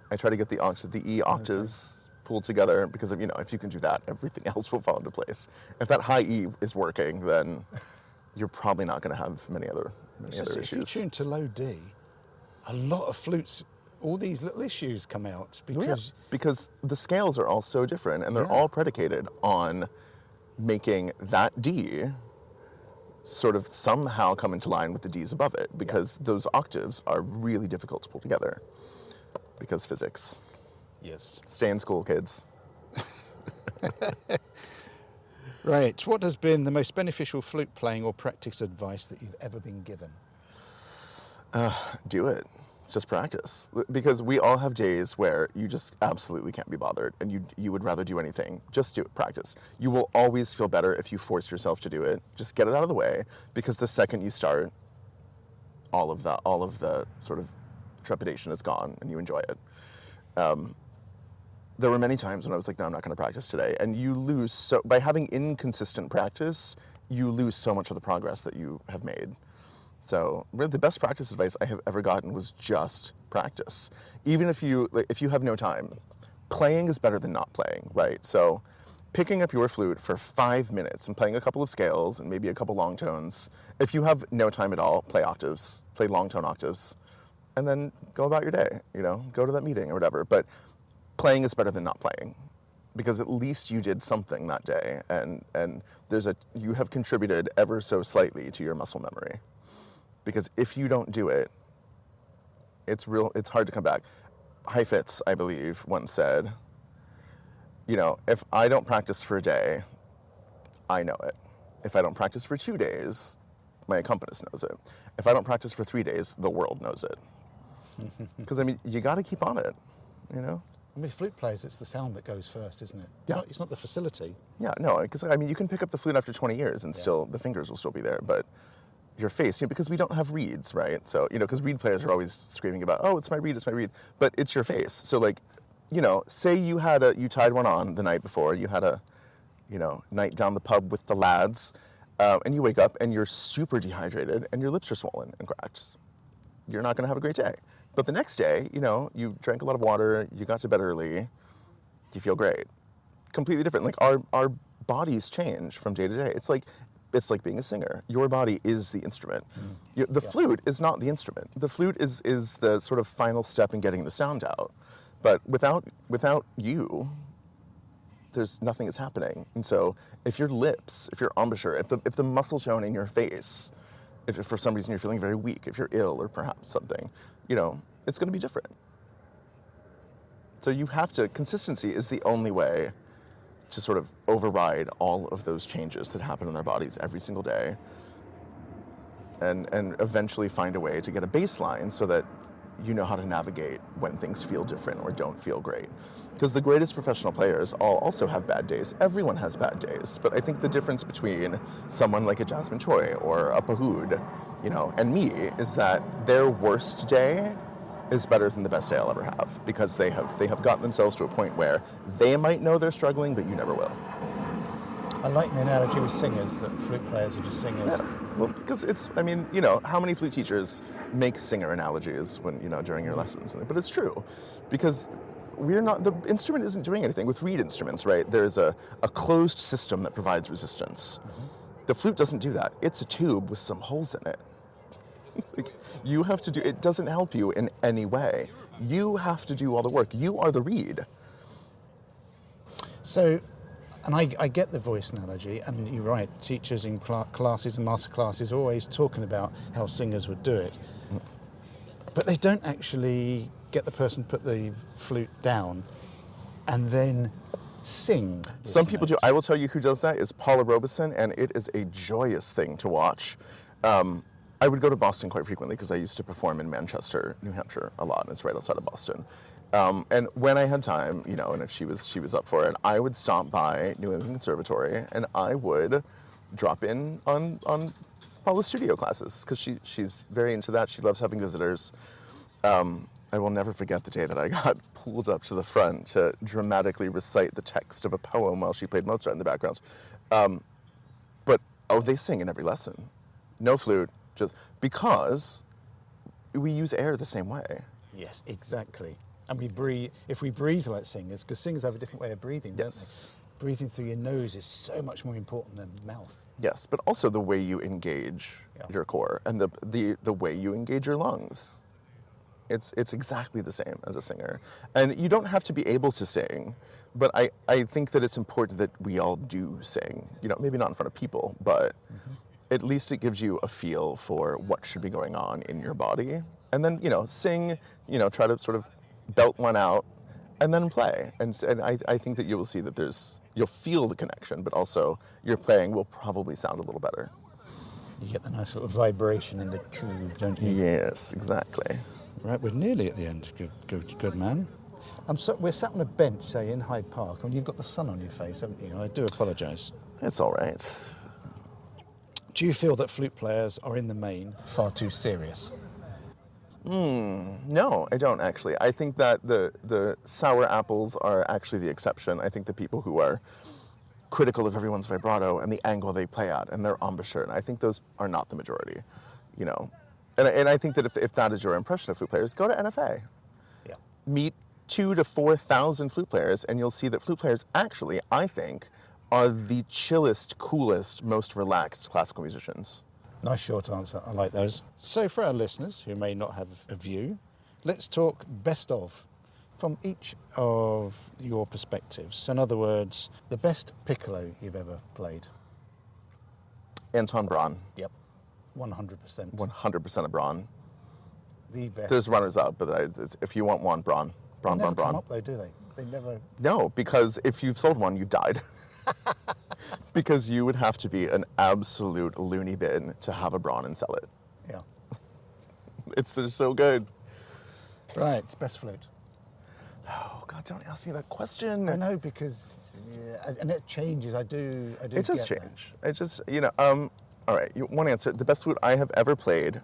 I try to get the E octaves pulled together because if you can do that, everything else will fall into place. If that high E is working, then you're probably not going to have many other issues. If you tune to low D, a lot of flutes, all these little issues come out because the scales are all so different, and they're all predicated on making that D sort of somehow come into line with the Ds above it, because those octaves are really difficult to pull together because physics. Yes. Stay in school, kids. Right. What has been the most beneficial flute playing or practice advice that you've ever been given? Do it. Just practice. Because we all have days where you just absolutely can't be bothered and you would rather do anything. Just do it. Practice. You will always feel better if you force yourself to do it. Just get it out of the way, because the second you start, all of the sort of trepidation is gone and you enjoy it. There were many times when I was like, no, I'm not going to practice today. And you lose, by having inconsistent practice, you lose so much of the progress that you have made. So really the best practice advice I have ever gotten was just practice. Even if you have no time, playing is better than not playing, right? So picking up your flute for 5 minutes and playing a couple of scales and maybe a couple long tones. If you have no time at all, play octaves, play long tone octaves, and then go about your day, go to that meeting or whatever. But playing is better than not playing, because at least you did something that day, and you have contributed ever so slightly to your muscle memory. Because if you don't do it, It's hard to come back. Heifetz, I believe, once said, if I don't practice for a day, I know it. If I don't practice for 2 days, my accompanist knows it. If I don't practice for 3 days, the world knows it. Because, you got to keep on it, With flute players, it's the sound that goes first, isn't it? Yeah. It's not the facility. Yeah, no, because, you can pick up the flute after 20 years and still, the fingers will still be there, but your face, because we don't have reeds, right? So, because reed players are always screaming about, oh, it's my reed, but it's your face. So, say you tied one on the night before, you had a, night down the pub with the lads, and you wake up and you're super dehydrated and your lips are swollen and cracked. You're not going to have a great day. But the next day, you drank a lot of water, you got to bed early, you feel great. Completely different. Like our bodies change from day to day. It's like being a singer. Your body is the instrument. The flute is not the instrument. The flute is the sort of final step in getting the sound out. But without you, there's nothing that's happening. And so if your lips, if your embouchure, if the muscle tone in your face, if for some reason you're feeling very weak, if you're ill or perhaps something, it's going to be different. So consistency is the only way to sort of override all of those changes that happen in their bodies every single day and eventually find a way to get a baseline so that you know how to navigate when things feel different or don't feel great. Because the greatest professional players all also have bad days. Everyone has bad days. But I think the difference between someone like a Jasmine Choi or a Pahood, and me is that their worst day is better than the best day I'll ever have, because they have gotten themselves to a point where they might know they're struggling, but you never will. I like the analogy with singers, that flute players are just singers. Yeah. Well, because how many flute teachers make singer analogies when, during your lessons? But it's true, because the instrument isn't doing anything. With reed instruments, right, there's a closed system that provides resistance. Mm-hmm. The flute doesn't do that. It's a tube with some holes in it. You have to it doesn't help you in any way. You have to do all the work. You are the reed. So, and I get the voice analogy, and you're right, teachers in classes and master classes are always talking about how singers would do it. But they don't actually get the person to put the flute down and then sing. Some people do. I will tell you who does that is Paula Robeson, and it is a joyous thing to watch. I would go to Boston quite frequently because I used to perform in Manchester, New Hampshire a lot, and it's right outside of Boston. And when I had time, and if she was up for it, I would stop by New England Conservatory and I would drop in on Paula's studio classes because she's very into that. She loves having visitors. I will never forget the day that I got pulled up to the front to dramatically recite the text of a poem while she played Mozart in the background. But they sing in every lesson. No flute. Just because we use air the same way. Yes, exactly. And we breathe, if we breathe like singers, because singers have a different way of breathing, don't they? Breathing through your nose is so much more important than mouth. Yes, but also the way you engage your core and the way you engage your lungs. It's exactly the same as a singer. And you don't have to be able to sing, but I think that it's important that we all do sing. Maybe not in front of people, but at least it gives you a feel for what should be going on in your body. And then, sing, try to sort of belt one out and then play. And I think that you will see that you'll feel the connection, but also your playing will probably sound a little better. You get the nice little vibration in the tube, don't you? Yes, exactly. Right, we're nearly at the end. Good man. We're sat on a bench, say, in Hyde Park, and you've got the sun on your face, haven't you? I do apologise. It's all right. Do you feel that flute players are, in the main, far too serious? No, I don't actually. I think that the sour apples are actually the exception. I think the people who are critical of everyone's vibrato and the angle they play at and their embouchure, and I think those are not the majority, And I think that if that is your impression of flute players, go to NFA. Yeah. Meet 2,000 to 4,000 flute players, and you'll see that flute players actually, I think, are the chillest, coolest, most relaxed classical musicians. Nice short answer. I like those. So for our listeners who may not have a view, let's talk best of from each of your perspectives. So in other words, the best piccolo you've ever played. Anton Braun. Yep. 100%. 100% of Braun. The best. There's runners-up, but if you want one, Braun. They never come Braun. up though, do they? They never... No, because if you've sold one, you've died. Because you would have to be an absolute loony bin to have a Braun and sell it. Yeah. They're so good. Right, best flute. Oh God, don't ask me that question. I know, because and it changes. I do. It does change. It just, all right. One answer. The best flute I have ever played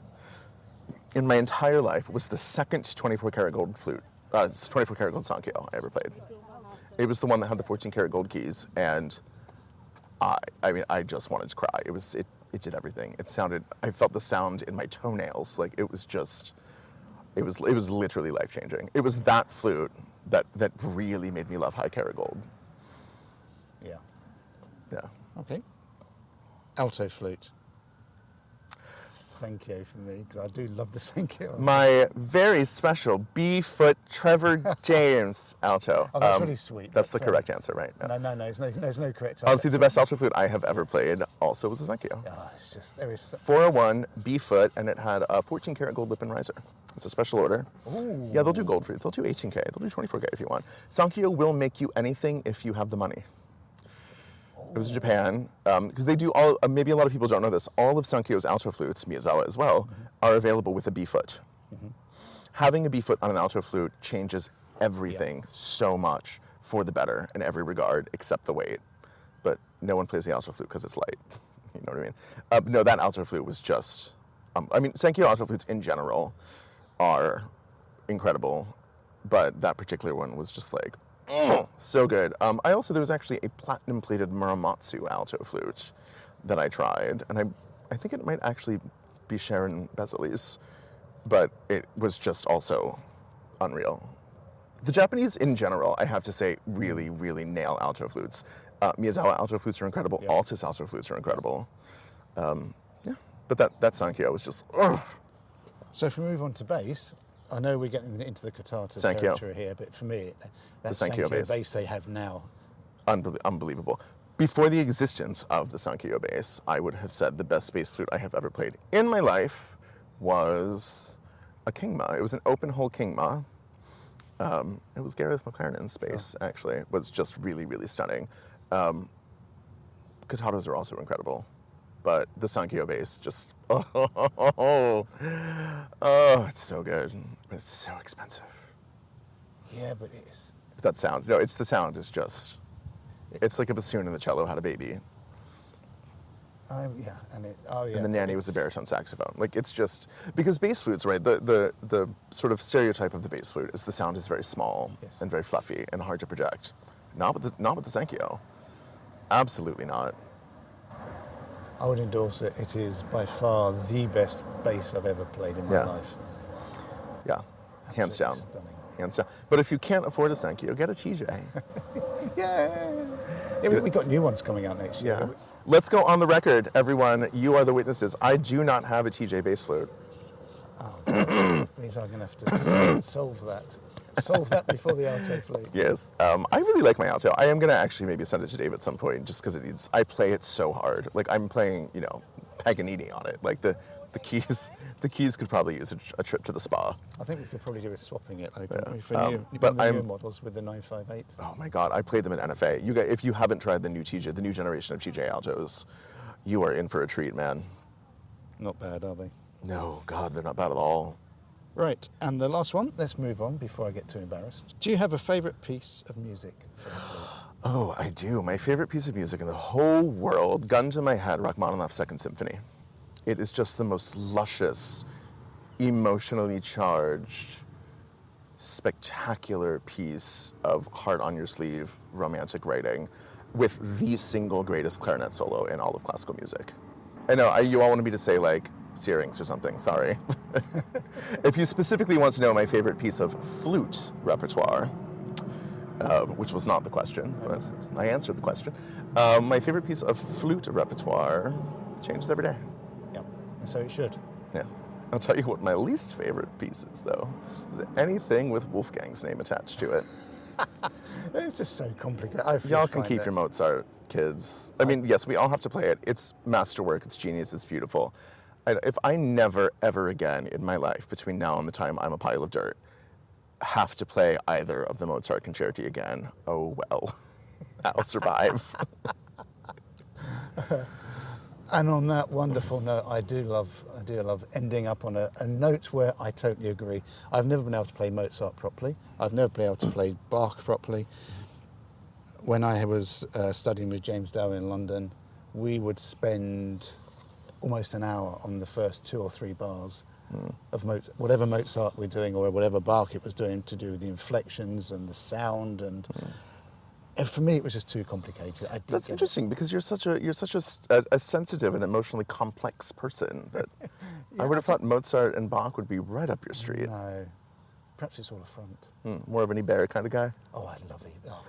in my entire life was the second 24 karat gold flute. 24 karat gold Sankyo I ever played. It was the one that had the 14 karat gold keys, and I just wanted to cry. It did everything. It sounded. I felt the sound in my toenails. Like it was just. It was literally life changing. It was that flute that really made me love high karat gold. Yeah. Yeah. Okay. Alto flute. Sankyo for me, because I do love the Sankyo. My very special B-foot Trevor James alto. Oh, that's really sweet. That's the correct answer, right? No, there's no correct answer. Honestly, the best alto flute I have ever played also was a Sankyo. Oh, it's just, there is... 401 B-foot, and it had a 14 karat gold lip and riser. It's a special order. Ooh. Yeah, they'll do gold for you. They'll do 18K. They'll do 24K if you want. Sankyo will make you anything if you have the money. It was in Japan, because they do all, maybe a lot of people don't know this, all of Sankyo's alto flutes, Miyazawa as well, are available with a B-foot. Having a B-foot on an alto flute changes everything so much for the better in every regard, except the weight. But no one plays the alto flute because it's light. You know what I mean? No, that alto flute was just, Sankyo alto flutes in general are incredible, but that particular one was just like, so good. There was actually a platinum-plated Muramatsu alto flute that I tried, and I think it might actually be Sharon Bezali's, but it was just also unreal. The Japanese, in general, I have to say, really, really nail alto flutes. Miyazawa alto flutes are incredible. Yeah. Altus alto flutes are incredible. But that Sankyo was just, ugh. So if we move on to bass, I know we're getting into the Kotata Sankyo. territory here, but for me, that's the Sankyo bass. they have now. Unbelievable. Before the existence of the Sankyo bass, I would have said the best bass flute I have ever played in my life was a Kingma. It was an open hole Kingma. It was Gareth McLaren's bass, actually. It was just really, really stunning. Kotatas are also incredible. But the Sankyo bass just, it's so good, but it's so expensive. Yeah, but it's... That sound, no, the sound is just, it's like a bassoon and the cello had a baby. And the nanny was a baritone saxophone. Like, it's just, because bass flutes, right, the sort of stereotype of the bass flute is the sound is very small and very fluffy and hard to project. Not with the Sankyo. Absolutely not. I would endorse it. It is by far the best bass I've ever played in my life. Yeah, hands down. Stunning. Hands down. But if you can't afford a Sankyo, get a TJ. Yeah, we got new ones coming out next year. Yeah. Let's go on the record, everyone. You are the witnesses. I do not have a TJ bass flute. Oh, means I'm going to have to solve that. Solve that before the alto flute. Yes. I really like my alto. I am going to actually maybe send it to Dave at some point just because I play it so hard. Like I'm playing, Paganini on it. Like the keys could probably use a trip to the spa. I think we could probably do with swapping it for but new models with the 958. Oh my God, I played them in NFA. You guys, if you haven't tried the new generation of TJ altos, you are in for a treat, man. Not bad, are they? No, God, they're not bad at all. Right, and the last one, let's move on before I get too embarrassed. Do you have a favourite piece of music for the flute? Oh, I do. My favorite piece of music in the whole world, gun to my head, Rachmaninoff's Second Symphony. It is just the most luscious, emotionally charged, spectacular piece of heart-on-your-sleeve romantic writing with the single greatest clarinet solo in all of classical music. I know, you all wanted me to say, like, Syrinx or something, sorry. If you specifically want to know my favorite piece of flute repertoire, which was not the question, but I answered the question, my favorite piece of flute repertoire changes every day. Yep, and so it should. Yeah. I'll tell you what my least favorite piece is, though. Anything with Wolfgang's name attached to it. It's just so complicated. Y'all can keep your Mozart, kids. I mean, yes, we all have to play it. It's masterwork, it's genius, it's beautiful. if I never, ever again in my life, between now and the time I'm a pile of dirt, have to play either of the Mozart concerti again, oh well, I'll survive. And on that wonderful note, I do love ending up on a note where I totally agree. I've never been able to play Mozart properly. I've never been able to play Bach properly. When I was studying with James Dow in London, we would spend almost an hour on the first 2 or 3 bars of whatever Mozart we're doing, or whatever Bach it was doing, to do with the inflections and the sound, and for me it was just too complicated. That's interesting, because you're such a sensitive and emotionally complex person that I would have thought Mozart and Bach would be right up your street. No, perhaps it's all a front. More of an Ebert kind of guy. Oh, I love it. Oh.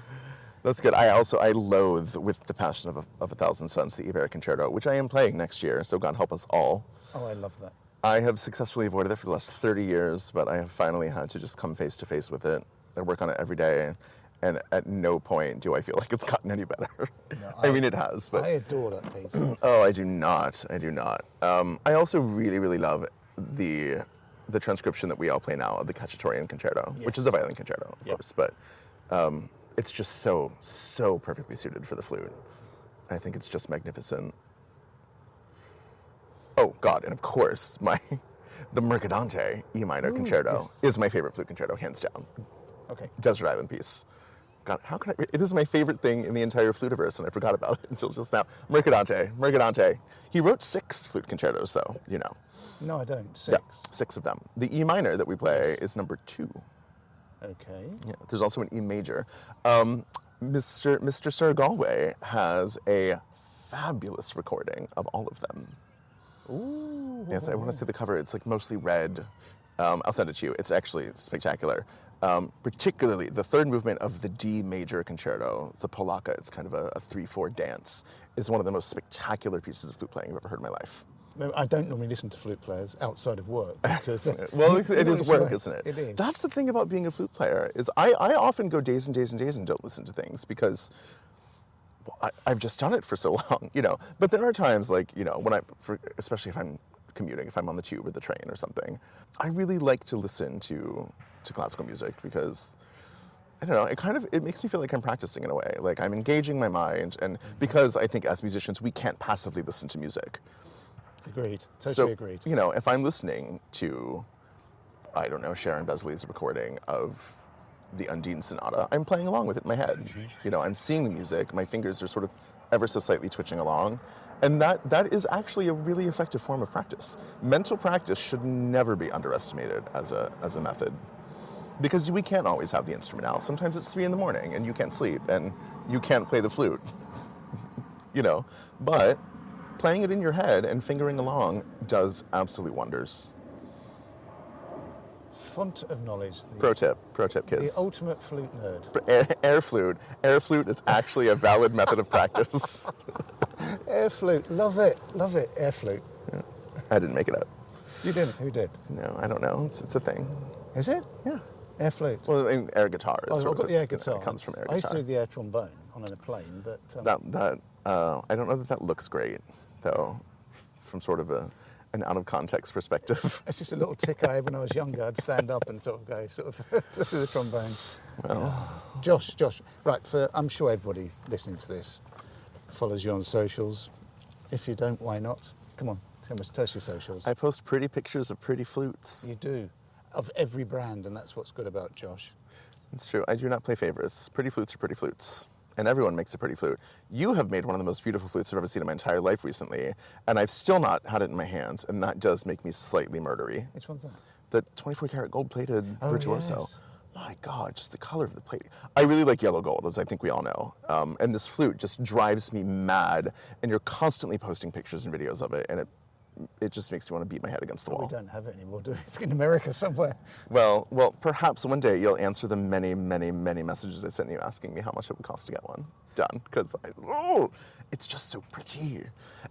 That's good. I loathe with the passion of a thousand suns the Ebert concerto, which I am playing next year, so God help us all. Oh, I love that. I have successfully avoided it for the last 30 years, but I have finally had to just come face to face with it. I work on it every day, and at no point do I feel like it's gotten any better. No, I mean, it has, but... I adore that piece. Oh, I do not. I also really, really love the transcription that we all play now of the Cacciatorian Concerto, yes, which is a violin concerto, of course, but it's just so perfectly suited for the flute. I think it's just magnificent. Oh, God, and of course, the Mercadante E minor concerto is my favorite flute concerto, hands down. Okay. Desert Island piece. God, how can it is my favorite thing in the entire Flutiverse, and I forgot about it until just now. Mercadante. He wrote 6 flute concertos, though, you know. No, I don't. 6? Yeah, 6 of them. The E minor that we play is number 2. Okay. Yeah, there's also an E major. Mr. Sir Galway has a fabulous recording of all of them. Ooh. Yes, I want to see the cover. It's like mostly red. I'll send it to you. It's actually spectacular. Particularly the third movement of the D major concerto. It's a polaka. It's kind of a 3/4 dance. Is one of the most spectacular pieces of flute playing I've ever heard in my life. I don't normally listen to flute players outside of work because well, it is work, isn't it? It is. That's the thing about being a flute player is I often go days and days and days and don't listen to things because I've just done it for so long, you know. But there are times, like, you know, especially if I'm commuting, if I'm on the tube or the train or something, I really like to listen to classical music because, I don't know, it makes me feel like I'm practicing in a way, like I'm engaging my mind, and because I think as musicians we can't passively listen to music. Agreed. Totally agreed. You know, if I'm listening to, I don't know, Sharon Besley's recording of the Undine Sonata, I'm playing along with it in my head. Mm-hmm. You know, I'm seeing the music, my fingers are sort of ever so slightly twitching along, and that is actually a really effective form of practice. Mental practice should never be underestimated as a method, because we can't always have the instrument out. Sometimes it's 3 in the morning and you can't sleep and you can't play the flute, you know, but playing it in your head and fingering along does absolute wonders. Font of knowledge. Pro tip, kids. The ultimate flute nerd. Air flute. Air flute is actually a valid method of practice. Air flute, love it, air flute. Yeah. I didn't make it up. You didn't? Who did? No, I don't know. It's a thing. Is it? Yeah. Air flute. Well, I mean, air guitar is I've got the air guitar. It comes from air guitar. I used to do the air trombone on a plane, but... I don't know that looks great, though, from sort of an out-of-context perspective. It's just a little tick I had when I was younger. I'd stand up and sort of go through the trombone. Well. Josh, right, I'm sure everybody listening to this follows you on socials. If you don't, why not? Come on, tell us your socials. I post pretty pictures of pretty flutes. You do, of every brand, and that's what's good about Josh. It's true. I do not play favorites. Pretty flutes are pretty flutes. And everyone makes a pretty flute. You have made one of the most beautiful flutes I've ever seen in my entire life recently, and I've still not had it in my hands, and that does make me slightly murdery. Which one's that? The 24-karat gold-plated Virtuoso. Yes. My God, just the color of the plating. I really like yellow gold, as I think we all know. And this flute just drives me mad, and you're constantly posting pictures and videos of it, and it just makes me want to beat my head against the wall. We don't have it anymore, do we? It's in America somewhere. Well, perhaps one day you'll answer the many, many, many messages I sent you asking me how much it would cost to get one done, because it's just so pretty.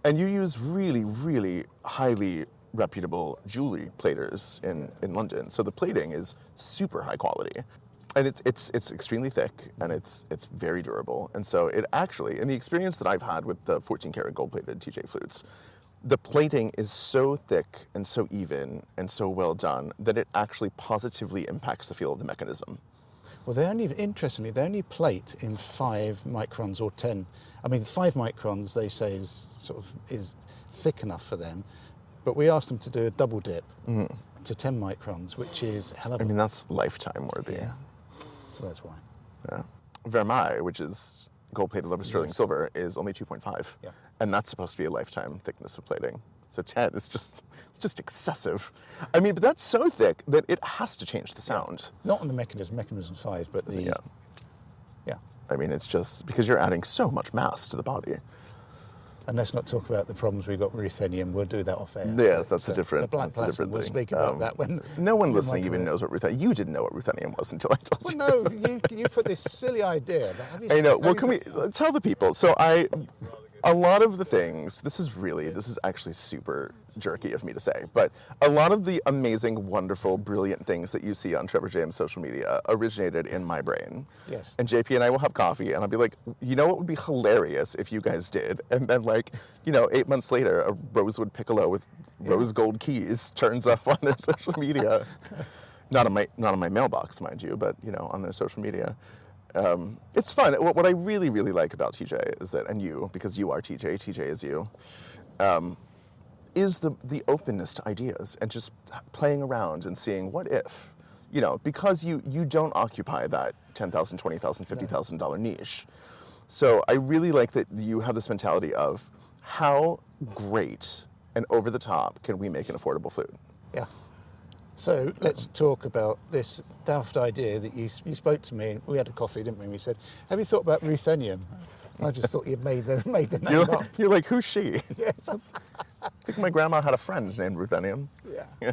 And you use really, really highly reputable jewelry platers in London, so the plating is super high quality. And it's extremely thick, and it's very durable. And so it actually, in the experience that I've had with the 14-karat gold-plated TJ flutes, the plating is so thick and so even and so well done that it actually positively impacts the feel of the mechanism. Well, interestingly, they only plate in 5 microns or 10. I mean, 5 microns, they say, is thick enough for them. But we asked them to do a double dip to 10 microns, which is hell of a... I mean, that's lifetime worthy. Yeah. So that's why. Yeah. Vermeil, which is gold-plated over sterling silver, is only 2.5. Yeah. And that's supposed to be a lifetime thickness of plating. So 10 is just excessive. I mean, but that's so thick that it has to change the sound. Not on the mechanism 5, but the... Yeah. Yeah. I mean, it's just because you're adding so much mass to the body. And let's not talk about the problems we've got with ruthenium. We'll do that off air. Yes, that's a different... The black plasma, we'll speak about that when... No one listening even knows what ruthenium... You didn't know what ruthenium was until I told you. Well, no, you put this silly idea. I know. Well, can we tell the people? So a lot of the things, this is actually super jerky of me to say, but a lot of the amazing, wonderful, brilliant things that you see on Trevor James' social media originated in my brain. Yes. And JP and I will have coffee, and I'll be like, you know what would be hilarious if you guys did? And then, 8 months later, a rosewood piccolo with rose gold keys turns up on their social media. Not on my mailbox, mind you, but on their social media. It's fun. What I really, really like about TJ is that, and you, because you are TJ is you, is the openness to ideas and just playing around and seeing what if, because you don't occupy that $10,000, $20,000, $50,000 niche. So I really like that you have this mentality of how great and over the top can we make an affordable flute? Yeah. So let's talk about this daft idea that you spoke to me. We had a coffee, didn't we? And we said, "Have you thought about ruthenium?" I just thought you'd made the name up. You're like, who's she? Yes. I think my grandma had a friend named ruthenium. Yeah.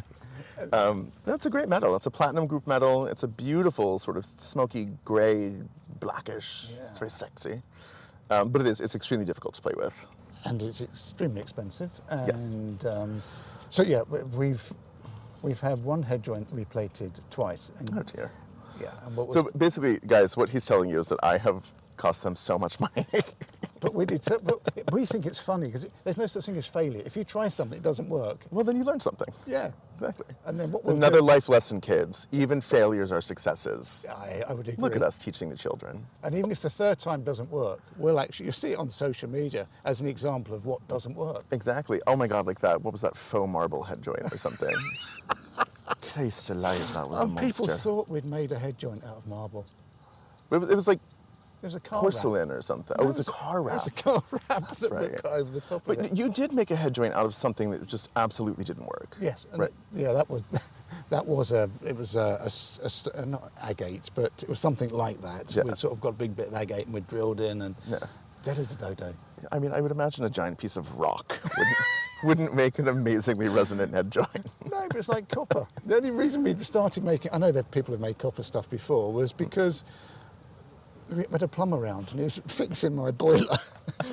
That's a great metal. It's a platinum group metal. It's a beautiful sort of smoky gray, blackish. Yeah. It's very sexy. But it's extremely difficult to play with. And it's extremely expensive. Yes. And so yeah, we've had one head joint replated twice. And, Oh dear. Yeah. And So basically, guys, what he's telling you is that I have cost them so much money. But we think it's funny because there's no such thing as failure. If you try something, it doesn't work. Well, then you learn something. Yeah. Exactly. And then Another life lesson, kids. Even failures are successes. I would agree. Look at us teaching the children. And even if the third time doesn't work, you'll see it on social media as an example of what doesn't work. Exactly. Oh my God, like that. What was that faux marble head joint or something? Christ alive, that was a monster. People thought we'd made a head joint out of marble. It was like There was a car porcelain wrap. or something. No, Oh, it was a car wrap. It was a car wrap That's that right. got over the top of But it. you did make a head joint out of something that just absolutely didn't work. Yes, and Right. that was not agate, but it was something like that. Yeah. We sort of got a big bit of agate and we drilled in and dead as a dodo. I mean, I would imagine a giant piece of rock wouldn't make an amazingly resonant head joint. No, but it's like copper. The only reason we started making, I know that people have made copper stuff before, was because we had a plumber around and he was fixing my boiler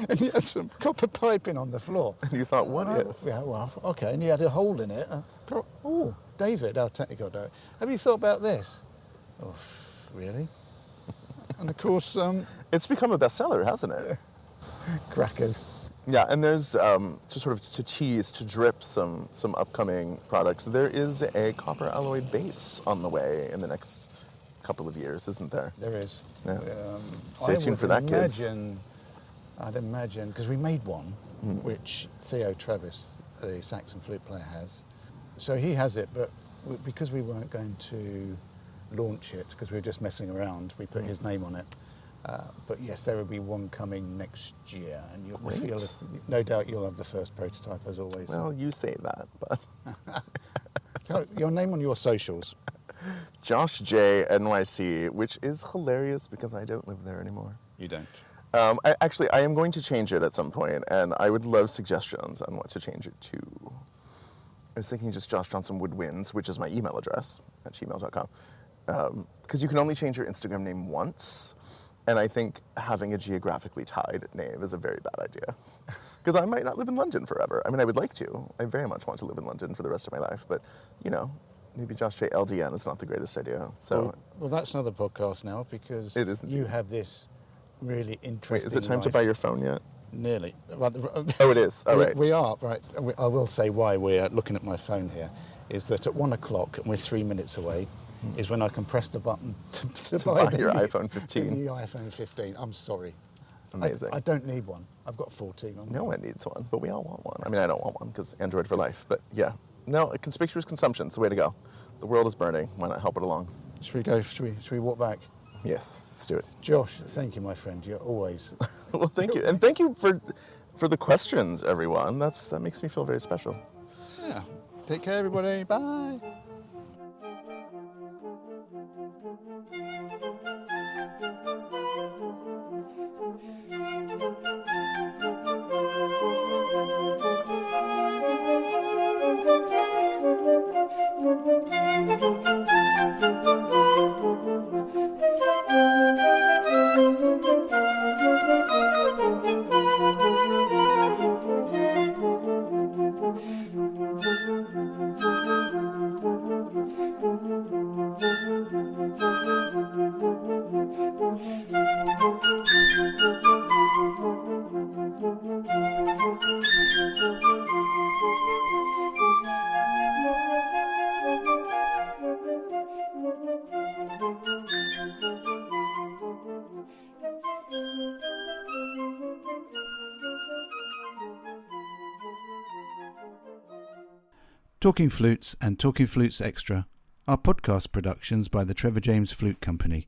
and he had some copper piping on the floor. And you thought, what if? Yeah, well, okay, and he had a hole in it. Oh, David, our technical director, have you thought about this? Oh, really? And of course... It's become a bestseller, hasn't it? Crackers. Yeah, and there's, to drip some upcoming products, there is a copper alloy base on the way in the next couple of years, isn't there? There is. Yeah. Stay tuned for that, kids. I'd imagine, because we made one, which Theo Travis, the Saxon flute player, has. So he has it, but because we weren't going to launch it, because we were just messing around, we put his name on it. But yes, there will be one coming next year, and no doubt you'll have the first prototype as always. Well, you say that, but... So, your name on your socials? Josh J NYC, which is hilarious because I don't live there anymore. You don't? I am going to change it at some point, and I would love suggestions on what to change it to. I was thinking just Josh Johnson Woodwinds, which is my email address at gmail.com. Because you can only change your Instagram name once, and I think having a geographically tied name is a very bad idea. Because I might not live in London forever. I mean, I would like to. I very much want to live in London for the rest of my life, but, maybe Josh J LDN is not the greatest idea. So, well, that's another podcast now because it isn't you have this really interesting Wait, is it time life. to buy your phone yet? Nearly. Oh, it is. All right. We are, right. I will say why we're looking at my phone here, is that at 1 o'clock, and we're 3 minutes away, is when I can press the button to buy Your iPhone 15. The iPhone 15. I'm sorry. Amazing. I don't need one. I've got 14 on. No one needs one, but we all want one. I mean, I don't want one because Android for life, but yeah. No, conspicuous consumption's the way to go. The world is burning. Why not help it along? Should we go? Should we walk back? Yes, let's do it. Josh, thank you, my friend. You're always. Well, thank you, and thank you for the questions, everyone. That makes me feel very special. Yeah. Take care, everybody. Bye. Talking Flutes and Talking Flutes Extra are podcast productions by the Trevor James Flute Company.